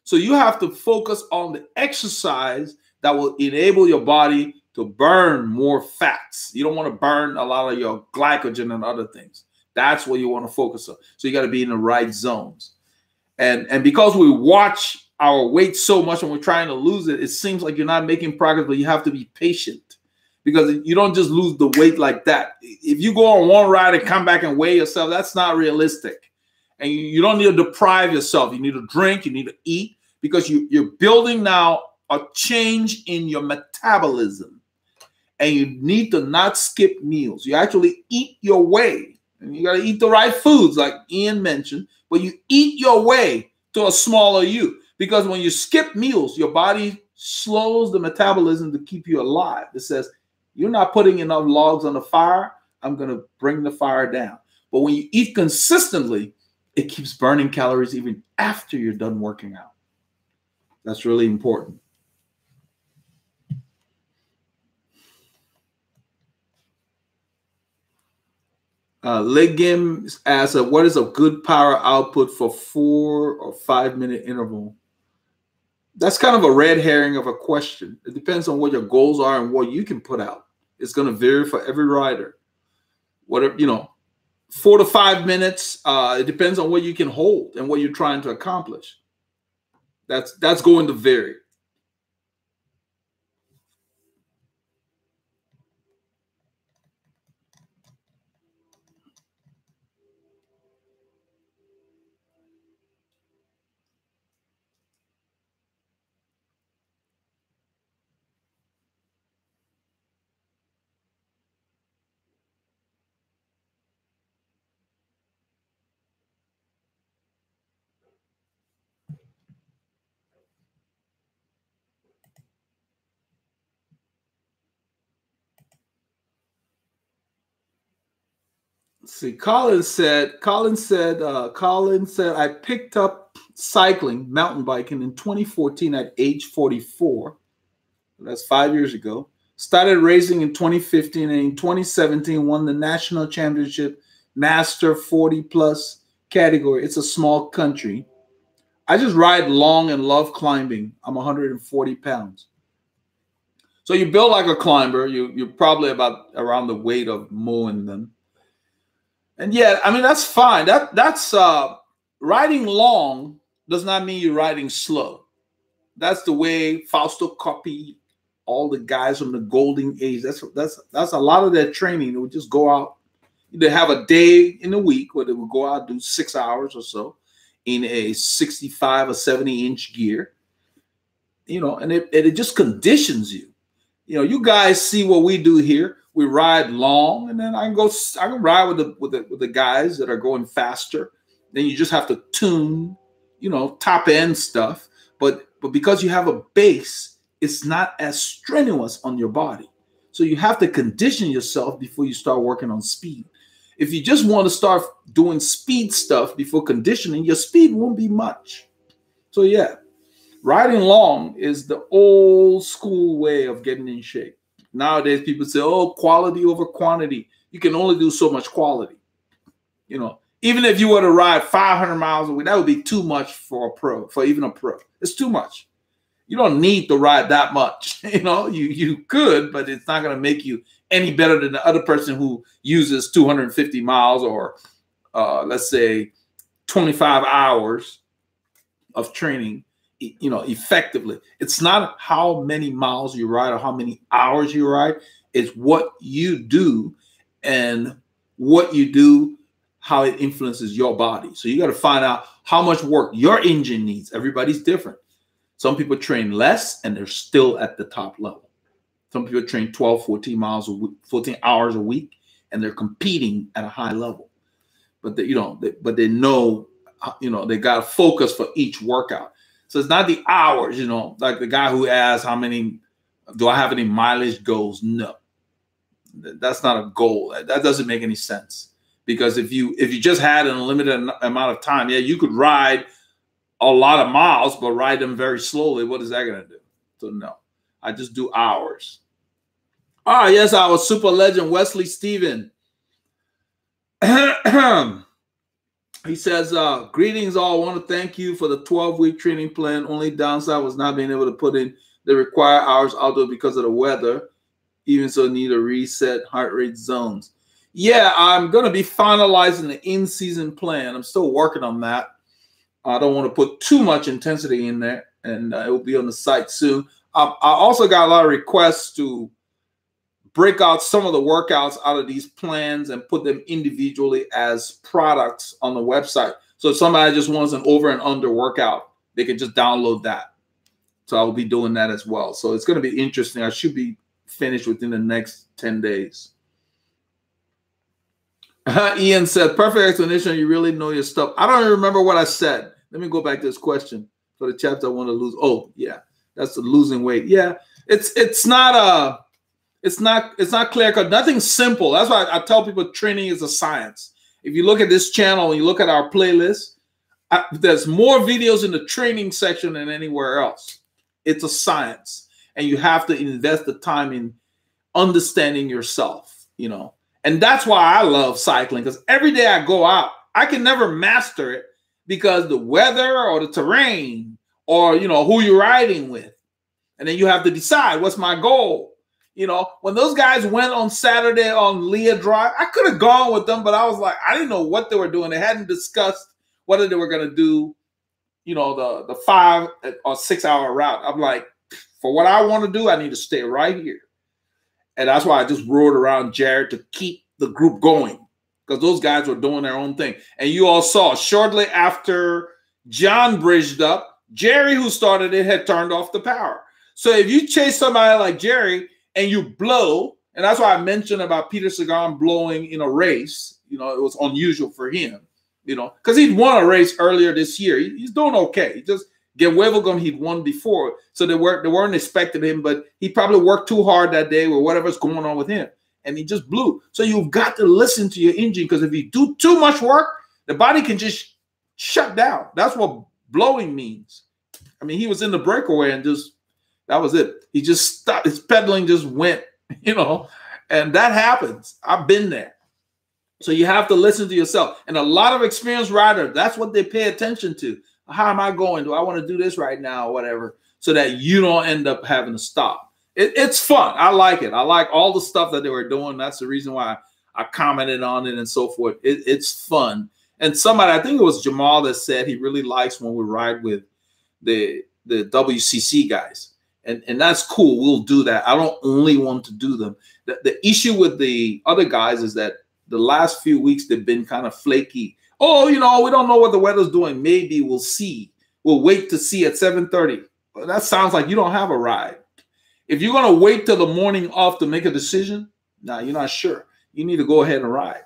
So you have to focus on the exercise that will enable your body to burn more fats. You don't want to burn a lot of your glycogen and other things. That's what you want to focus on. So you got to be in the right zones. And because we watch our weight so much when we're trying to lose it, it seems like you're not making progress, but you have to be patient, because you don't just lose the weight like that. If you go on one ride and come back and weigh yourself, that's not realistic. And you don't need to deprive yourself. You need to drink, you need to eat, because you're building now a change in your metabolism. And you need to not skip meals. You actually eat your way. And you got to eat the right foods, like Ian mentioned, but you eat your way to a smaller you. Because when you skip meals, your body slows the metabolism to keep you alive. It says, you're not putting enough logs on the fire, I'm going to bring the fire down. But when you eat consistently, it keeps burning calories even after you're done working out. That's really important. Legim asks, what is a good power output for 4 or 5 minute interval? That's kind of a red herring of a question. It depends on what your goals are and what you can put out. It's going to vary for every rider. Whatever, you know, 4 to 5 minutes. It depends on what you can hold and what you're trying to accomplish. That's going to vary. See, Colin said, I picked up cycling, mountain biking in 2014 at age 44. That's 5 years ago. Started racing in 2015, and in 2017 won the national championship master 40 plus category. It's a small country. I just ride long and love climbing. I'm 140 pounds. So you build like a climber. You're probably about around the weight of mowing them. And yeah, I mean, that's fine. That's riding long does not mean you're riding slow. That's the way Fausto copied all the guys from the golden age. That's a lot of their training. They would just go out. They have a day in the week where they would go out and do 6 hours or so in a 65 or 70-inch gear. And it just conditions you. You guys see what we do here. We ride long, and then I can ride with the guys that are going faster. Then you just have to tune, top end stuff. But because you have a base, it's not as strenuous on your body. So you have to condition yourself before you start working on speed. If you just want to start doing speed stuff before conditioning, your speed won't be much. So yeah, riding long is the old school way of getting in shape. Nowadays, people say, oh, quality over quantity. You can only do so much quality. Even if you were to ride 500 miles a week, that would be too much for even a pro. It's too much. You don't need to ride that much. You could, but it's not going to make you any better than the other person who uses 250 miles or let's say 25 hours of training, effectively. It's not how many miles you ride or how many hours you ride. It's what you do, and what you do, how it influences your body. So you got to find out how much work your engine needs. Everybody's different. Some people train less and they're still at the top level. Some people train 12, 14 miles a week, 14 hours a week, and they're competing at a high level. But they know, they got to focus for each workout. So it's not the hours, like the guy who asks do I have any mileage goals? No, that's not a goal. That doesn't make any sense. Because if you just had an unlimited amount of time, yeah, you could ride a lot of miles, but ride them very slowly. What is that going to do? So no, I just do hours. Yes, our super legend, Wesley Steven. He says, greetings all. I want to thank you for the 12-week training plan. Only downside was not being able to put in the required hours outdoor because of the weather. Even so, need a reset heart rate zones. Yeah, I'm going to be finalizing the in-season plan. I'm still working on that. I don't want to put too much intensity in there, and it will be on the site soon. I also got a lot of requests to break out some of the workouts out of these plans and put them individually as products on the website. So if somebody just wants an over and under workout, they can just download that. So I will be doing that as well. So it's going to be interesting. I should be finished within the next 10 days. Ian said, perfect explanation. You really know your stuff. I don't even remember what I said. Let me go back to this question for the chapter I want to lose. Oh, yeah. That's the losing weight. Yeah. It's not clear cut. Nothing's simple. That's why I tell people training is a science. If you look at this channel and you look at our playlist, there's more videos in the training section than anywhere else. It's a science. And you have to invest the time in understanding yourself, And that's why I love cycling, because every day I go out, I can never master it because the weather or the terrain or, who you're riding with. And then you have to decide, what's my goal? When those guys went on Saturday on Leah Drive, I could have gone with them, but I was like, I didn't know what they were doing. They hadn't discussed whether they were going to do, the 5 or 6 hour route. I'm like, for what I want to do, I need to stay right here. And that's why I just rode around Jared to keep the group going, because those guys were doing their own thing. And you all saw shortly after John bridged up, Jerry, who started it, had turned off the power. So if you chase somebody like Jerry and you blow, and that's why I mentioned about Peter Sagan blowing in a race, it was unusual for him, because he'd won a race earlier this year. He's doing okay. He just get Wevelgem, he'd won before, so they weren't expecting him, but he probably worked too hard that day or whatever's going on with him, and he just blew. So you've got to listen to your engine, because if you do too much work, the body can just shut down. That's what blowing means. I mean, he was in the breakaway and that was it. He just stopped. His pedaling just went, and that happens. I've been there. So you have to listen to yourself. And a lot of experienced riders, that's what they pay attention to. How am I going? Do I want to do this right now or whatever, so that you don't end up having to stop? It's fun. I like it. I like all the stuff that they were doing. That's the reason why I commented on it and so forth. It's fun. And somebody, I think it was Jamal, that said he really likes when we ride with the WCC guys. And that's cool. We'll do that. I don't only want to do them. The issue with the other guys is that the last few weeks they've been kind of flaky. Oh, we don't know what the weather's doing. Maybe we'll see. We'll wait to see at 7:30. Well, that sounds like you don't have a ride. If you're going to wait till the morning off to make a decision, nah, you're not sure. You need to go ahead and ride.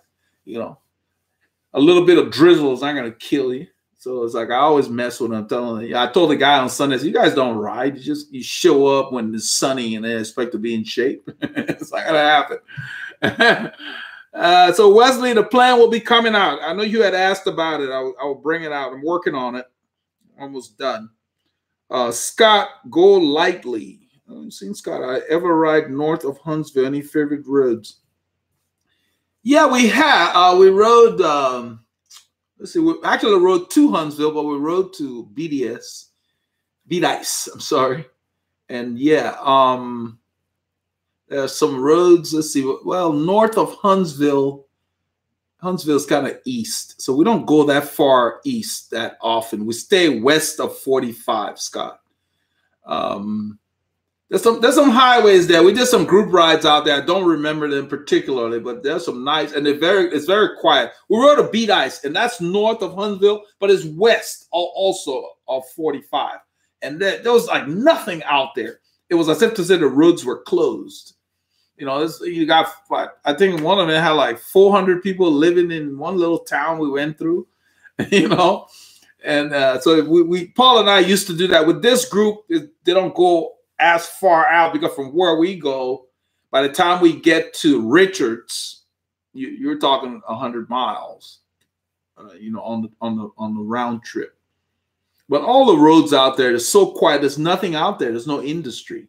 A little bit of drizzle is not going to kill you. So it's like I always mess with them. I told the guy on Sunday, you guys don't ride. You show up when it's sunny and they expect to be in shape. It's not going to happen. So Wesley, the plan will be coming out. I know you had asked about it. I will bring it out. I'm working on it. Almost done. Scott, go lightly. I haven't seen Scott. I ever ride north of Huntsville? Any favorite roads? Yeah, we have. We rode. Let's see. We actually rode to Huntsville, but we rode to BDS. I'm sorry. And yeah, there's some roads. Let's see. Well, north of Huntsville. Huntsville's kind of east, so we don't go that far east that often. We stay west of 45, Scott. There's some highways there. We did some group rides out there. I don't remember them particularly, but there's some nice, and it's very quiet. We rode a beat ice, and that's north of Huntsville, but it's west also of 45. And there was like nothing out there. It was as if to say the roads were closed. You got, I think one of them had like 400 people living in one little town we went through, And so Paul and I used to do that. With this group, they don't go as far out because from where we go, by the time we get to Richards, you're talking 100 miles, on the round trip. But all the roads out there are so quiet. There's nothing out there. There's no industry.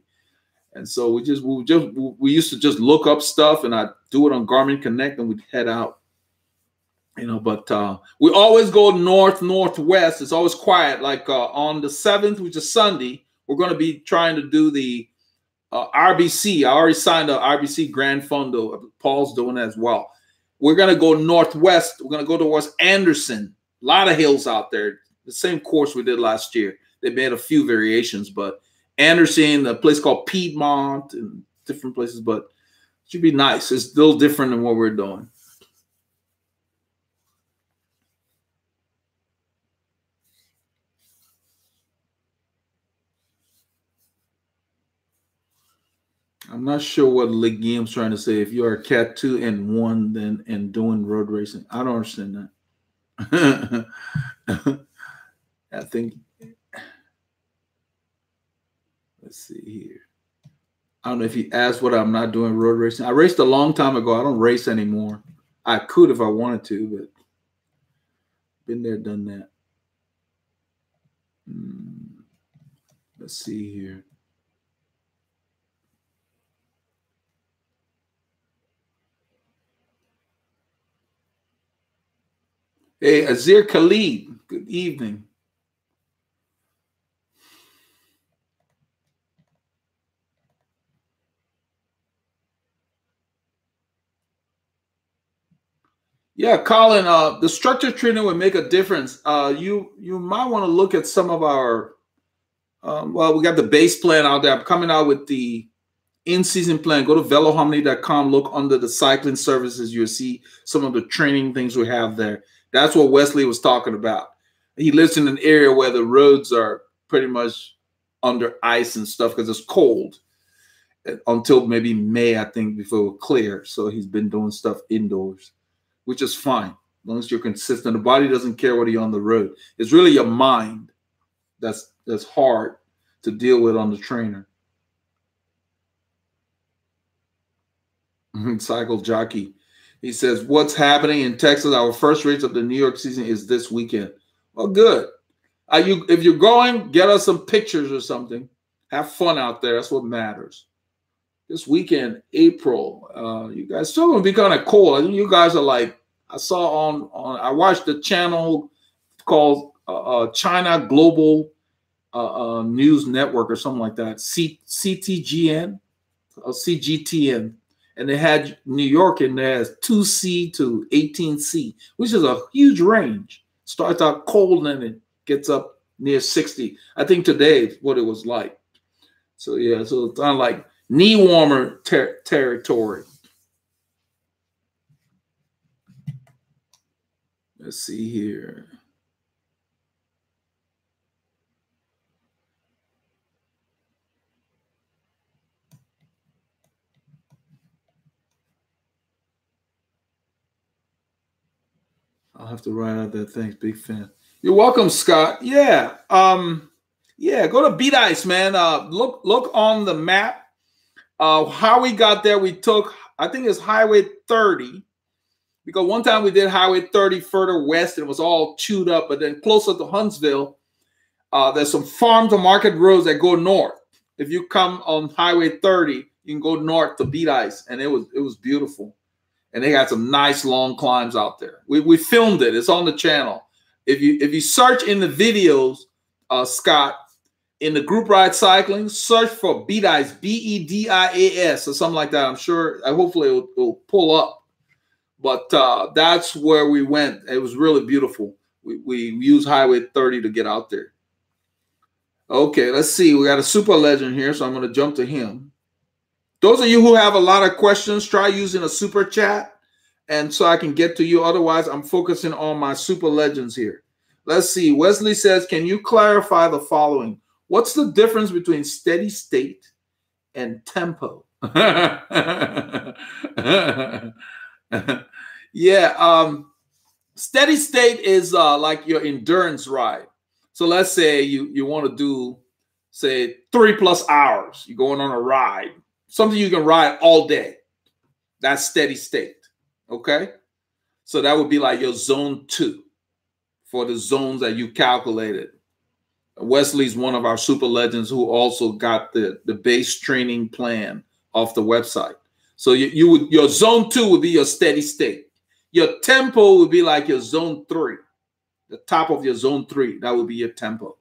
And so we used to just look up stuff, and I'd do it on Garmin Connect, and we'd head out. But we always go northwest. It's always quiet. Like on the 7th, which is Sunday, we're going to be trying to do the RBC. I already signed the RBC Grand Fondo. Paul's doing that as well. We're going to go northwest. We're going to go towards Anderson. A lot of hills out there. The same course we did last year. They made a few variations, but Anderson, a place called Piedmont, and different places, but it should be nice. It's still different than what we're doing. I'm not sure what Legume's trying to say. If you are a Cat 2 and 1, then and doing road racing, I don't understand that. I think. Let's see here. I don't know if he asked what I'm not doing road racing. I raced a long time ago. I don't race anymore. I could if I wanted to, but been there, done that. Let's see here. Hey, Azir Khalid, good evening. Yeah, Colin, the structure training would make a difference. You might want to look at some of our, we got the base plan out there. I'm coming out with the in-season plan. Go to veloharmony.com, look under the cycling services. You'll see some of the training things we have there. That's what Wesley was talking about. He lives in an area where the roads are pretty much under ice and stuff because it's cold until maybe May, I think, before it clear. So he's been doing stuff indoors, which is fine, as long as you're consistent. The body doesn't care what you're on the road. It's really your mind that's hard to deal with on the trainer. Cycle Jockey. He says, what's happening in Texas? Our first race of the New York season is this weekend. Well, good. If you're going, get us some pictures or something. Have fun out there. That's what matters. This weekend, April, you guys still gonna be kind of cold. I think you guys are like, I saw I watched the channel called China Global News Network or something like that, CTGN or CGTN, And they had New York in there as 2C to 18C, which is a huge range. Starts out cold and it gets up near 60. I think today is what it was like. So yeah, so it's kind of like knee warmer territory. Let's see here. I'll have to write out that. Thanks, big fan. You're welcome, Scott. Yeah. Yeah, go to Beat Ice, man. Look on the map. How we got there, we took, I think it's Highway 30. Because one time we did Highway 30 further west and it was all chewed up. But then closer to Huntsville, there's some farm to market roads that go north. If you come on Highway 30, you can go north to Beat Ice, and it was beautiful. And they got some nice long climbs out there. We filmed it. It's on the channel. If you search in the videos, Scott, in the group ride cycling, search for Beat Ice, BEDIAS or something like that. I'm sure, hopefully it will pull up. But that's where we went. It was really beautiful. We used Highway 30 to get out there. Okay, let's see. We got a super legend here, so I'm going to jump to him. Those of you who have a lot of questions, try using a super chat, and so I can get to you. Otherwise, I'm focusing on my super legends here. Let's see. Wesley says, can you clarify the following? What's the difference between steady state and tempo? Yeah. Steady state is like your endurance ride. So let's say you want to do, say, 3+ hours. You're going on a ride. Something you can ride all day. That's steady state. Okay? So that would be like your zone 2 for the zones that you calculated. Wesley's one of our super legends who also got the base training plan off the website. So your zone 2 would be your steady state. Your tempo would be like your zone 3. The top of your zone 3, that would be your tempo.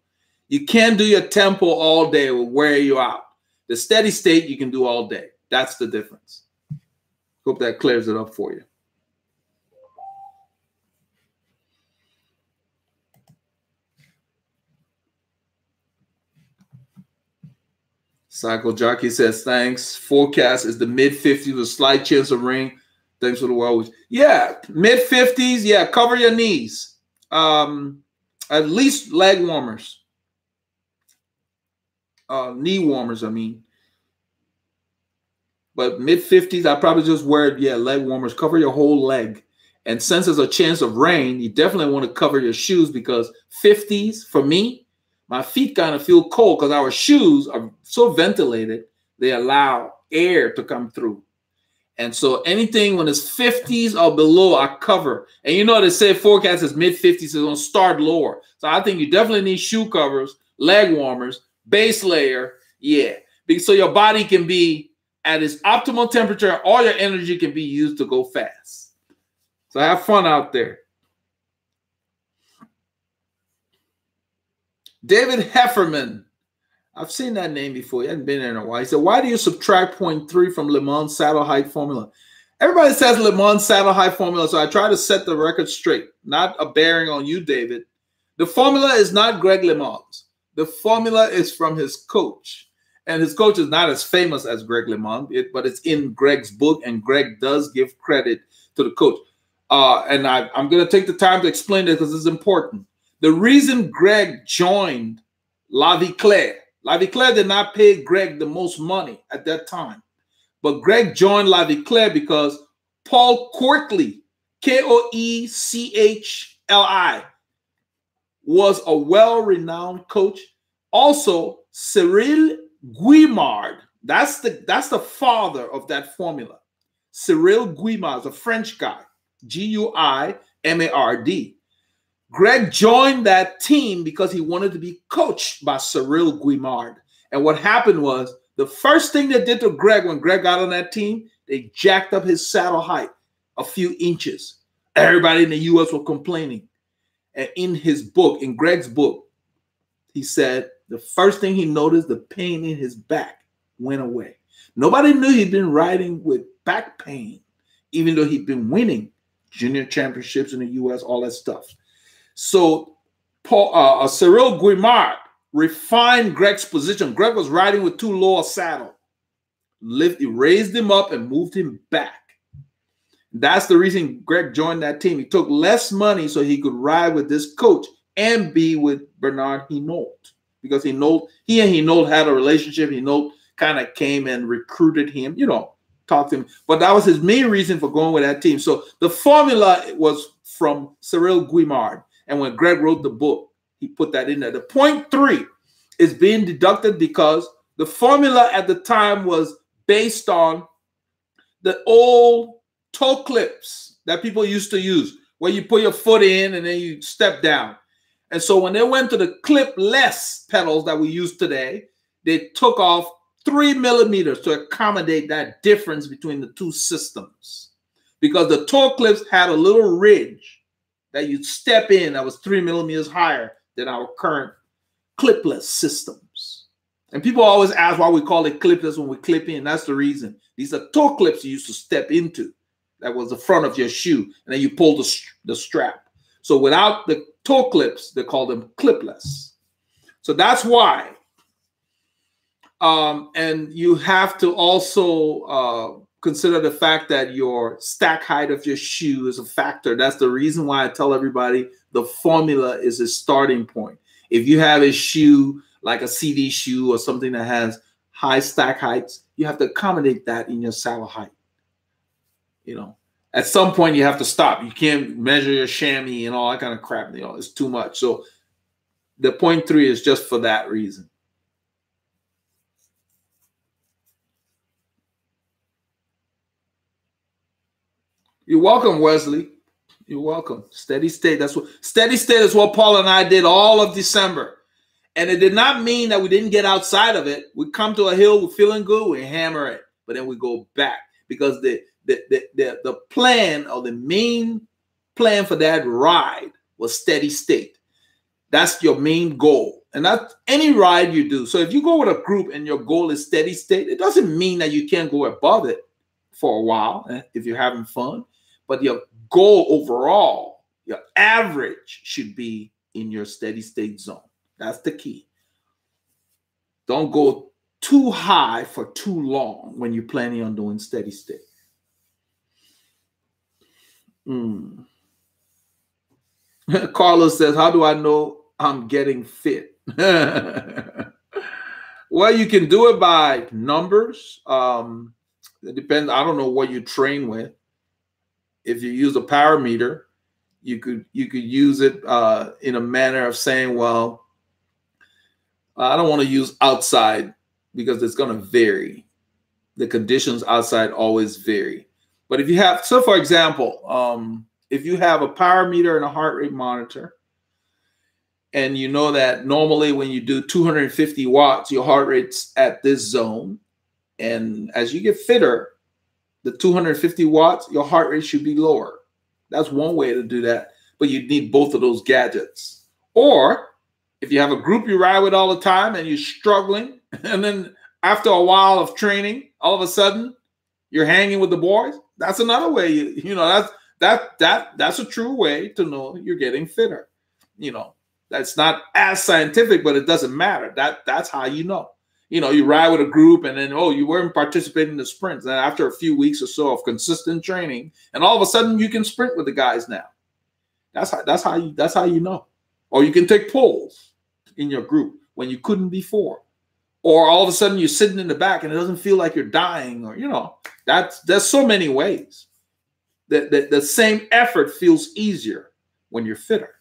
You can't do your tempo all day. It will wear you out. The steady state you can do all day. That's the difference. Hope that clears it up for you. Cycle Jockey says, thanks. Forecast is the mid-50s with a slight chance of rain. Thanks for the well. Yeah, mid-50s. Yeah, cover your knees. At least leg warmers. Knee warmers, I mean. But mid-50s, I probably just wear, leg warmers. Cover your whole leg. And since there's a chance of rain, you definitely want to cover your shoes because 50s, for me, my feet kind of feel cold because our shoes are so ventilated, they allow air to come through. And so anything when it's 50s or below, I cover. And you know they say forecast is mid-50s, so it's going to start lower. So I think you definitely need shoe covers, leg warmers, base layer, so your body can be at its optimal temperature. All your energy can be used to go fast. So have fun out there. David Hefferman. I've seen that name before. He hasn't been there in a while. He said, why do you subtract 0.3 from Le Mans saddle height formula? Everybody says Le Mans saddle height formula, so I try to set the record straight. Not a bearing on you, David. The formula is not Greg LeMond. The formula is from his coach. And his coach is not as famous as Greg LeMond, but it's in Greg's book, and Greg does give credit to the coach. And I'm going to take the time to explain this because it's important. The reason Greg joined La Viclaire did not pay Greg the most money at that time. But Greg joined La Viclaire because Paul Courtly, Koechli, was a well-renowned coach. Also, Cyril Guimard, that's the father of that formula. Cyril Guimard is a French guy, Guimard. Greg joined that team because he wanted to be coached by Cyril Guimard. And what happened was the first thing they did to Greg when Greg got on that team, they jacked up his saddle height a few inches. Everybody in the U.S. were complaining. And in his book, in Greg's book, he said the first thing he noticed, the pain in his back went away. Nobody knew he'd been riding with back pain, even though he'd been winning junior championships in the U.S., all that stuff. So Cyril Guimard refined Greg's position. Greg was riding with too low a saddle. He raised him up and moved him back. That's the reason Greg joined that team. He took less money so he could ride with this coach and be with Bernard Hinault, because he and Hinault had a relationship. Hinault kind of came and recruited him, talked to him. But that was his main reason for going with that team. So the formula was from Cyril Guimard. And when Greg wrote the book, he put that in there. The 0.3 is being deducted because the formula at the time was based on the old toe clips that people used to use, where you put your foot in and then you step down. And so when they went to the clip-less pedals that we use today, they took off 3 millimeters to accommodate that difference between the two systems. Because the toe clips had a little ridge that you'd step in that was 3 millimeters higher than our current clipless systems. And people always ask why we call it clipless when we clip in. That's the reason. These are toe clips you used to step into. That was the front of your shoe. And then you pull the strap. So without the toe clips, they call them clipless. So that's why. And you have to also consider the fact that your stack height of your shoe is a factor. That's the reason why I tell everybody the formula is a starting point. If you have a shoe like a CD shoe or something that has high stack heights, you have to accommodate that in your saddle height. At some point you have to stop. You can't measure your chamois and all that kind of crap. It's too much. So the 0.3 is just for that reason. You're welcome, Wesley. You're welcome. Steady state. Steady state is what Paul and I did all of December. And it did not mean that we didn't get outside of it. We come to a hill, we're feeling good, we hammer it, but then we go back, because the plan, or the main plan for that ride, was steady state. That's your main goal. And that's any ride you do. So if you go with a group and your goal is steady state, it doesn't mean that you can't go above it for a while if you're having fun. But your goal overall, your average, should be in your steady state zone. That's the key. Don't go too high for too long when you're planning on doing steady state. Carlos says, how do I know I'm getting fit? Well, you can do it by numbers. It depends. I don't know what you train with. If you use a power meter, you could use it in a manner of saying, well, I don't want to use outside because it's going to vary. The conditions outside always vary. But if you have, so for example, if you have a power meter and a heart rate monitor, and you know that normally when you do 250 watts, your heart rate's at this zone. And as you get fitter, the 250 watts, your heart rate should be lower. That's one way to do that. But you need both of those gadgets. Or if you have a group you ride with all the time and you're struggling, and then after a while of training, all of a sudden you're hanging with the boys, that's another way. That's a true way to know you're getting fitter. That's not as scientific, but it doesn't matter. That's how you know. You ride with a group and then, you weren't participating in the sprints. And after a few weeks or so of consistent training, and all of a sudden you can sprint with the guys now. That's how you know. Or you can take pulls in your group when you couldn't before. Or all of a sudden you're sitting in the back and it doesn't feel like you're dying, or there's so many ways. The same effort feels easier when you're fitter.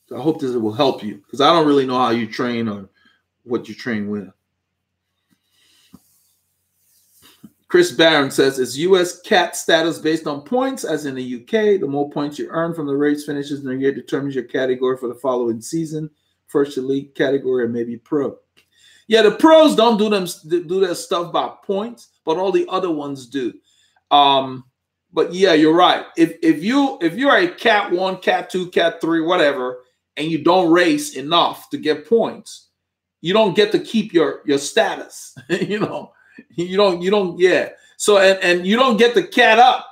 So I hope this will help you, because I don't really know how you train or what you train with. Chris Barron says, is U.S. CAT status based on points, as in the U.K.? The more points you earn from the race finishes in a year determines your category for the following season. First elite category, or maybe pro. Yeah, the pros don't do their stuff by points, but all the other ones do. But yeah, you're right. If you're a Cat 1, Cat 2, Cat 3, whatever, and you don't race enough to get points, you don't get to keep your status. Yeah. So, and you don't get the cat up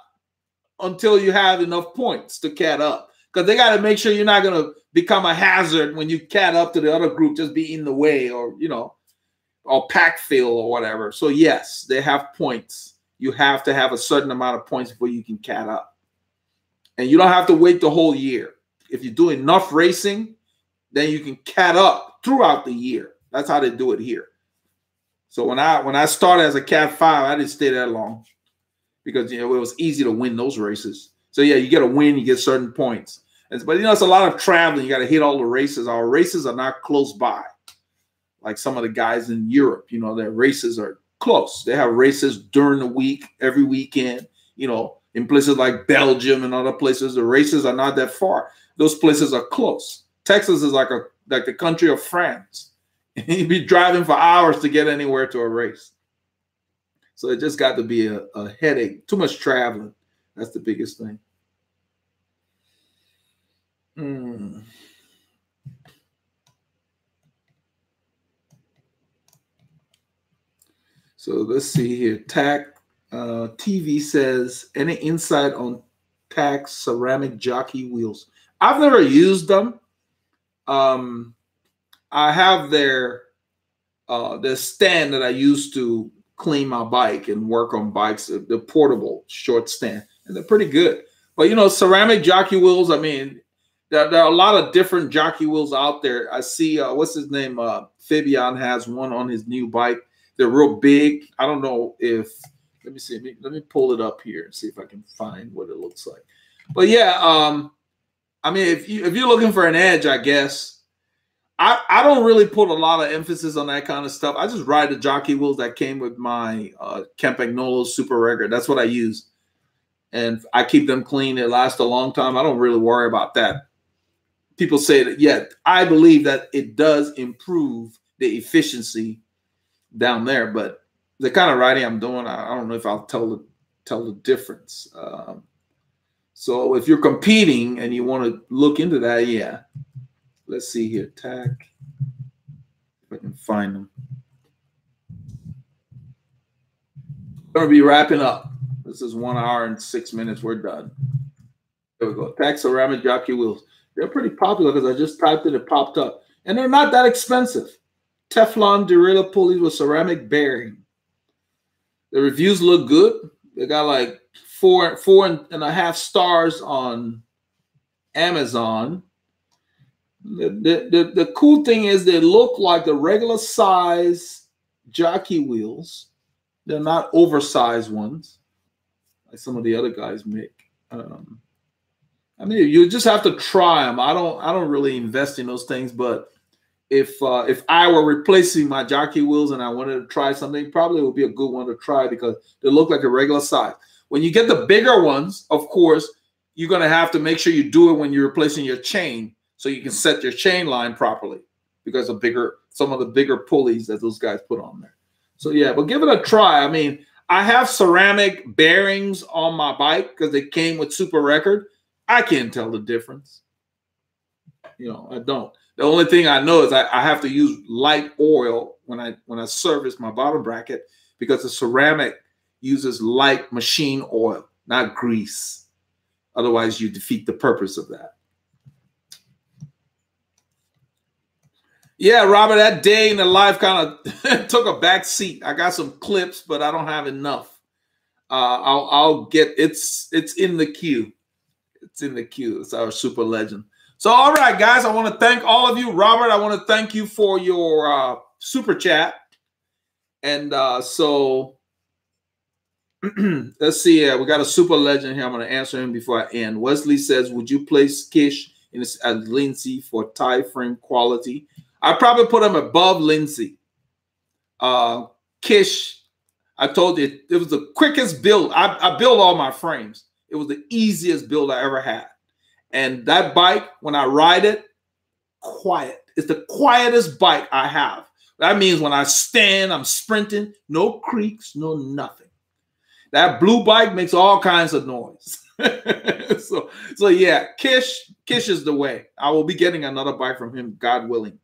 until you have enough points to cat up. Because they got to make sure you're not going to become a hazard when you cat up to the other group, just be in the way, or, you know, or pack fill or whatever. So yes, they have points. You have to have a certain amount of points before you can cat up. And you don't have to wait the whole year. If you do enough racing, then you can cat up throughout the year. That's how they do it here. So when I started as a Cat 5, I didn't stay that long because, you know, it was easy to win those races. So yeah, you get a win, you get certain points. But you know, it's a lot of traveling. You got to hit all the races. Our races are not close by, like some of the guys in Europe. You know, their races are close. They have races during the week, every weekend. You know, in places like Belgium and other places, the races are not that far. Those places are close. Texas is like the country of France. You'd be driving for hours to get anywhere to a race. So it just got to be a headache. Too much traveling. That's the biggest thing. So let's see here. TAC TV says, any insight on TAC ceramic jockey wheels? I've never used them. I have their stand that I used to clean my bike and work on bikes, the portable short stand, and they're pretty good. But, you know, ceramic jockey wheels, I mean, there are a lot of different jockey wheels out there. I see, what's his name? Fabian has one on his new bike. They're real big. I don't know if, let me see. Let me pull it up here and see if I can find what it looks like. But yeah, I mean, if you're looking for an edge, I guess, I don't really put a lot of emphasis on that kind of stuff. I just ride the jockey wheels that came with my Campagnolo Super Regular. That's what I use. And I keep them clean. They last a long time. I don't really worry about that. People say that, yeah, I believe that it does improve the efficiency down there. But the kind of riding I'm doing, I don't know if I'll tell the difference. So if you're competing and you want to look into that, yeah. Let's see here. TAC. If I can find them. We're going to be wrapping up. This is 1 hour and 6 minutes. We're done. There we go. TAC ceramic jockey wheels. They're pretty popular because I just typed it. It popped up. And they're not that expensive. Teflon derailleur pulleys with ceramic bearing. The reviews look good. They got like 4.5 stars on Amazon. The cool thing is they look like the regular size jockey wheels. They're not oversized ones like some of the other guys make. I mean, you just have to try them. I don't really invest in those things, but if I were replacing my jockey wheels and I wanted to try something, probably it would be a good one to try because they look like a regular size. When you get the bigger ones, of course, you're going to have to make sure you do it when you're replacing your chain so you can set your chain line properly because of some of the bigger pulleys that those guys put on there. So, yeah, but give it a try. I mean, I have ceramic bearings on my bike because they came with Super Record. I can't tell the difference. You know, I don't. The only thing I know is I have to use light oil when I service my bottom bracket because the ceramic uses light machine oil, not grease. Otherwise, you defeat the purpose of that. Yeah, Robert, that day in the life kind of took a back seat. I got some clips, but I don't have enough. I'll get it's in the queue. It's in the queue. It's our super legend. So, all right, guys, I want to thank all of you. Robert, I want to thank you for your super chat. And so let's see. We got a super legend here. I'm going to answer him before I end. Wesley says, would you place Kish as Lindsay for tie frame quality? I'd probably put him above Lindsay. Kish, I told you, it was the quickest build. I built all my frames. It was the easiest build I ever had. And that bike, when I ride it, quiet. It's the quietest bike I have. That means when I stand, I'm sprinting, no creaks, no nothing. That blue bike makes all kinds of noise. so yeah, Kish is the way. I will be getting another bike from him, God willing.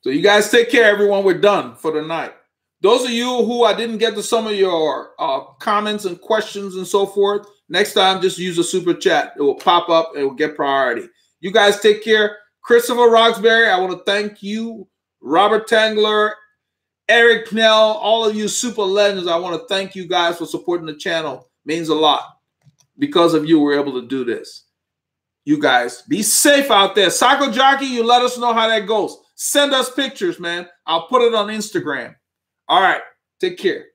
So you guys take care, everyone. We're done for the night. Those of you who I didn't get to some of your comments and questions and so forth, next time just use a super chat. It will pop up. It will get priority. You guys take care. Christopher Roxbury, I want to thank you. Robert Tangler, Eric Knell, all of you super legends, I want to thank you guys for supporting the channel. It means a lot. Because of you, we're able to do this. You guys, be safe out there. Cycle Jockey, you let us know how that goes. Send us pictures, man. I'll put it on Instagram. All right. Take care.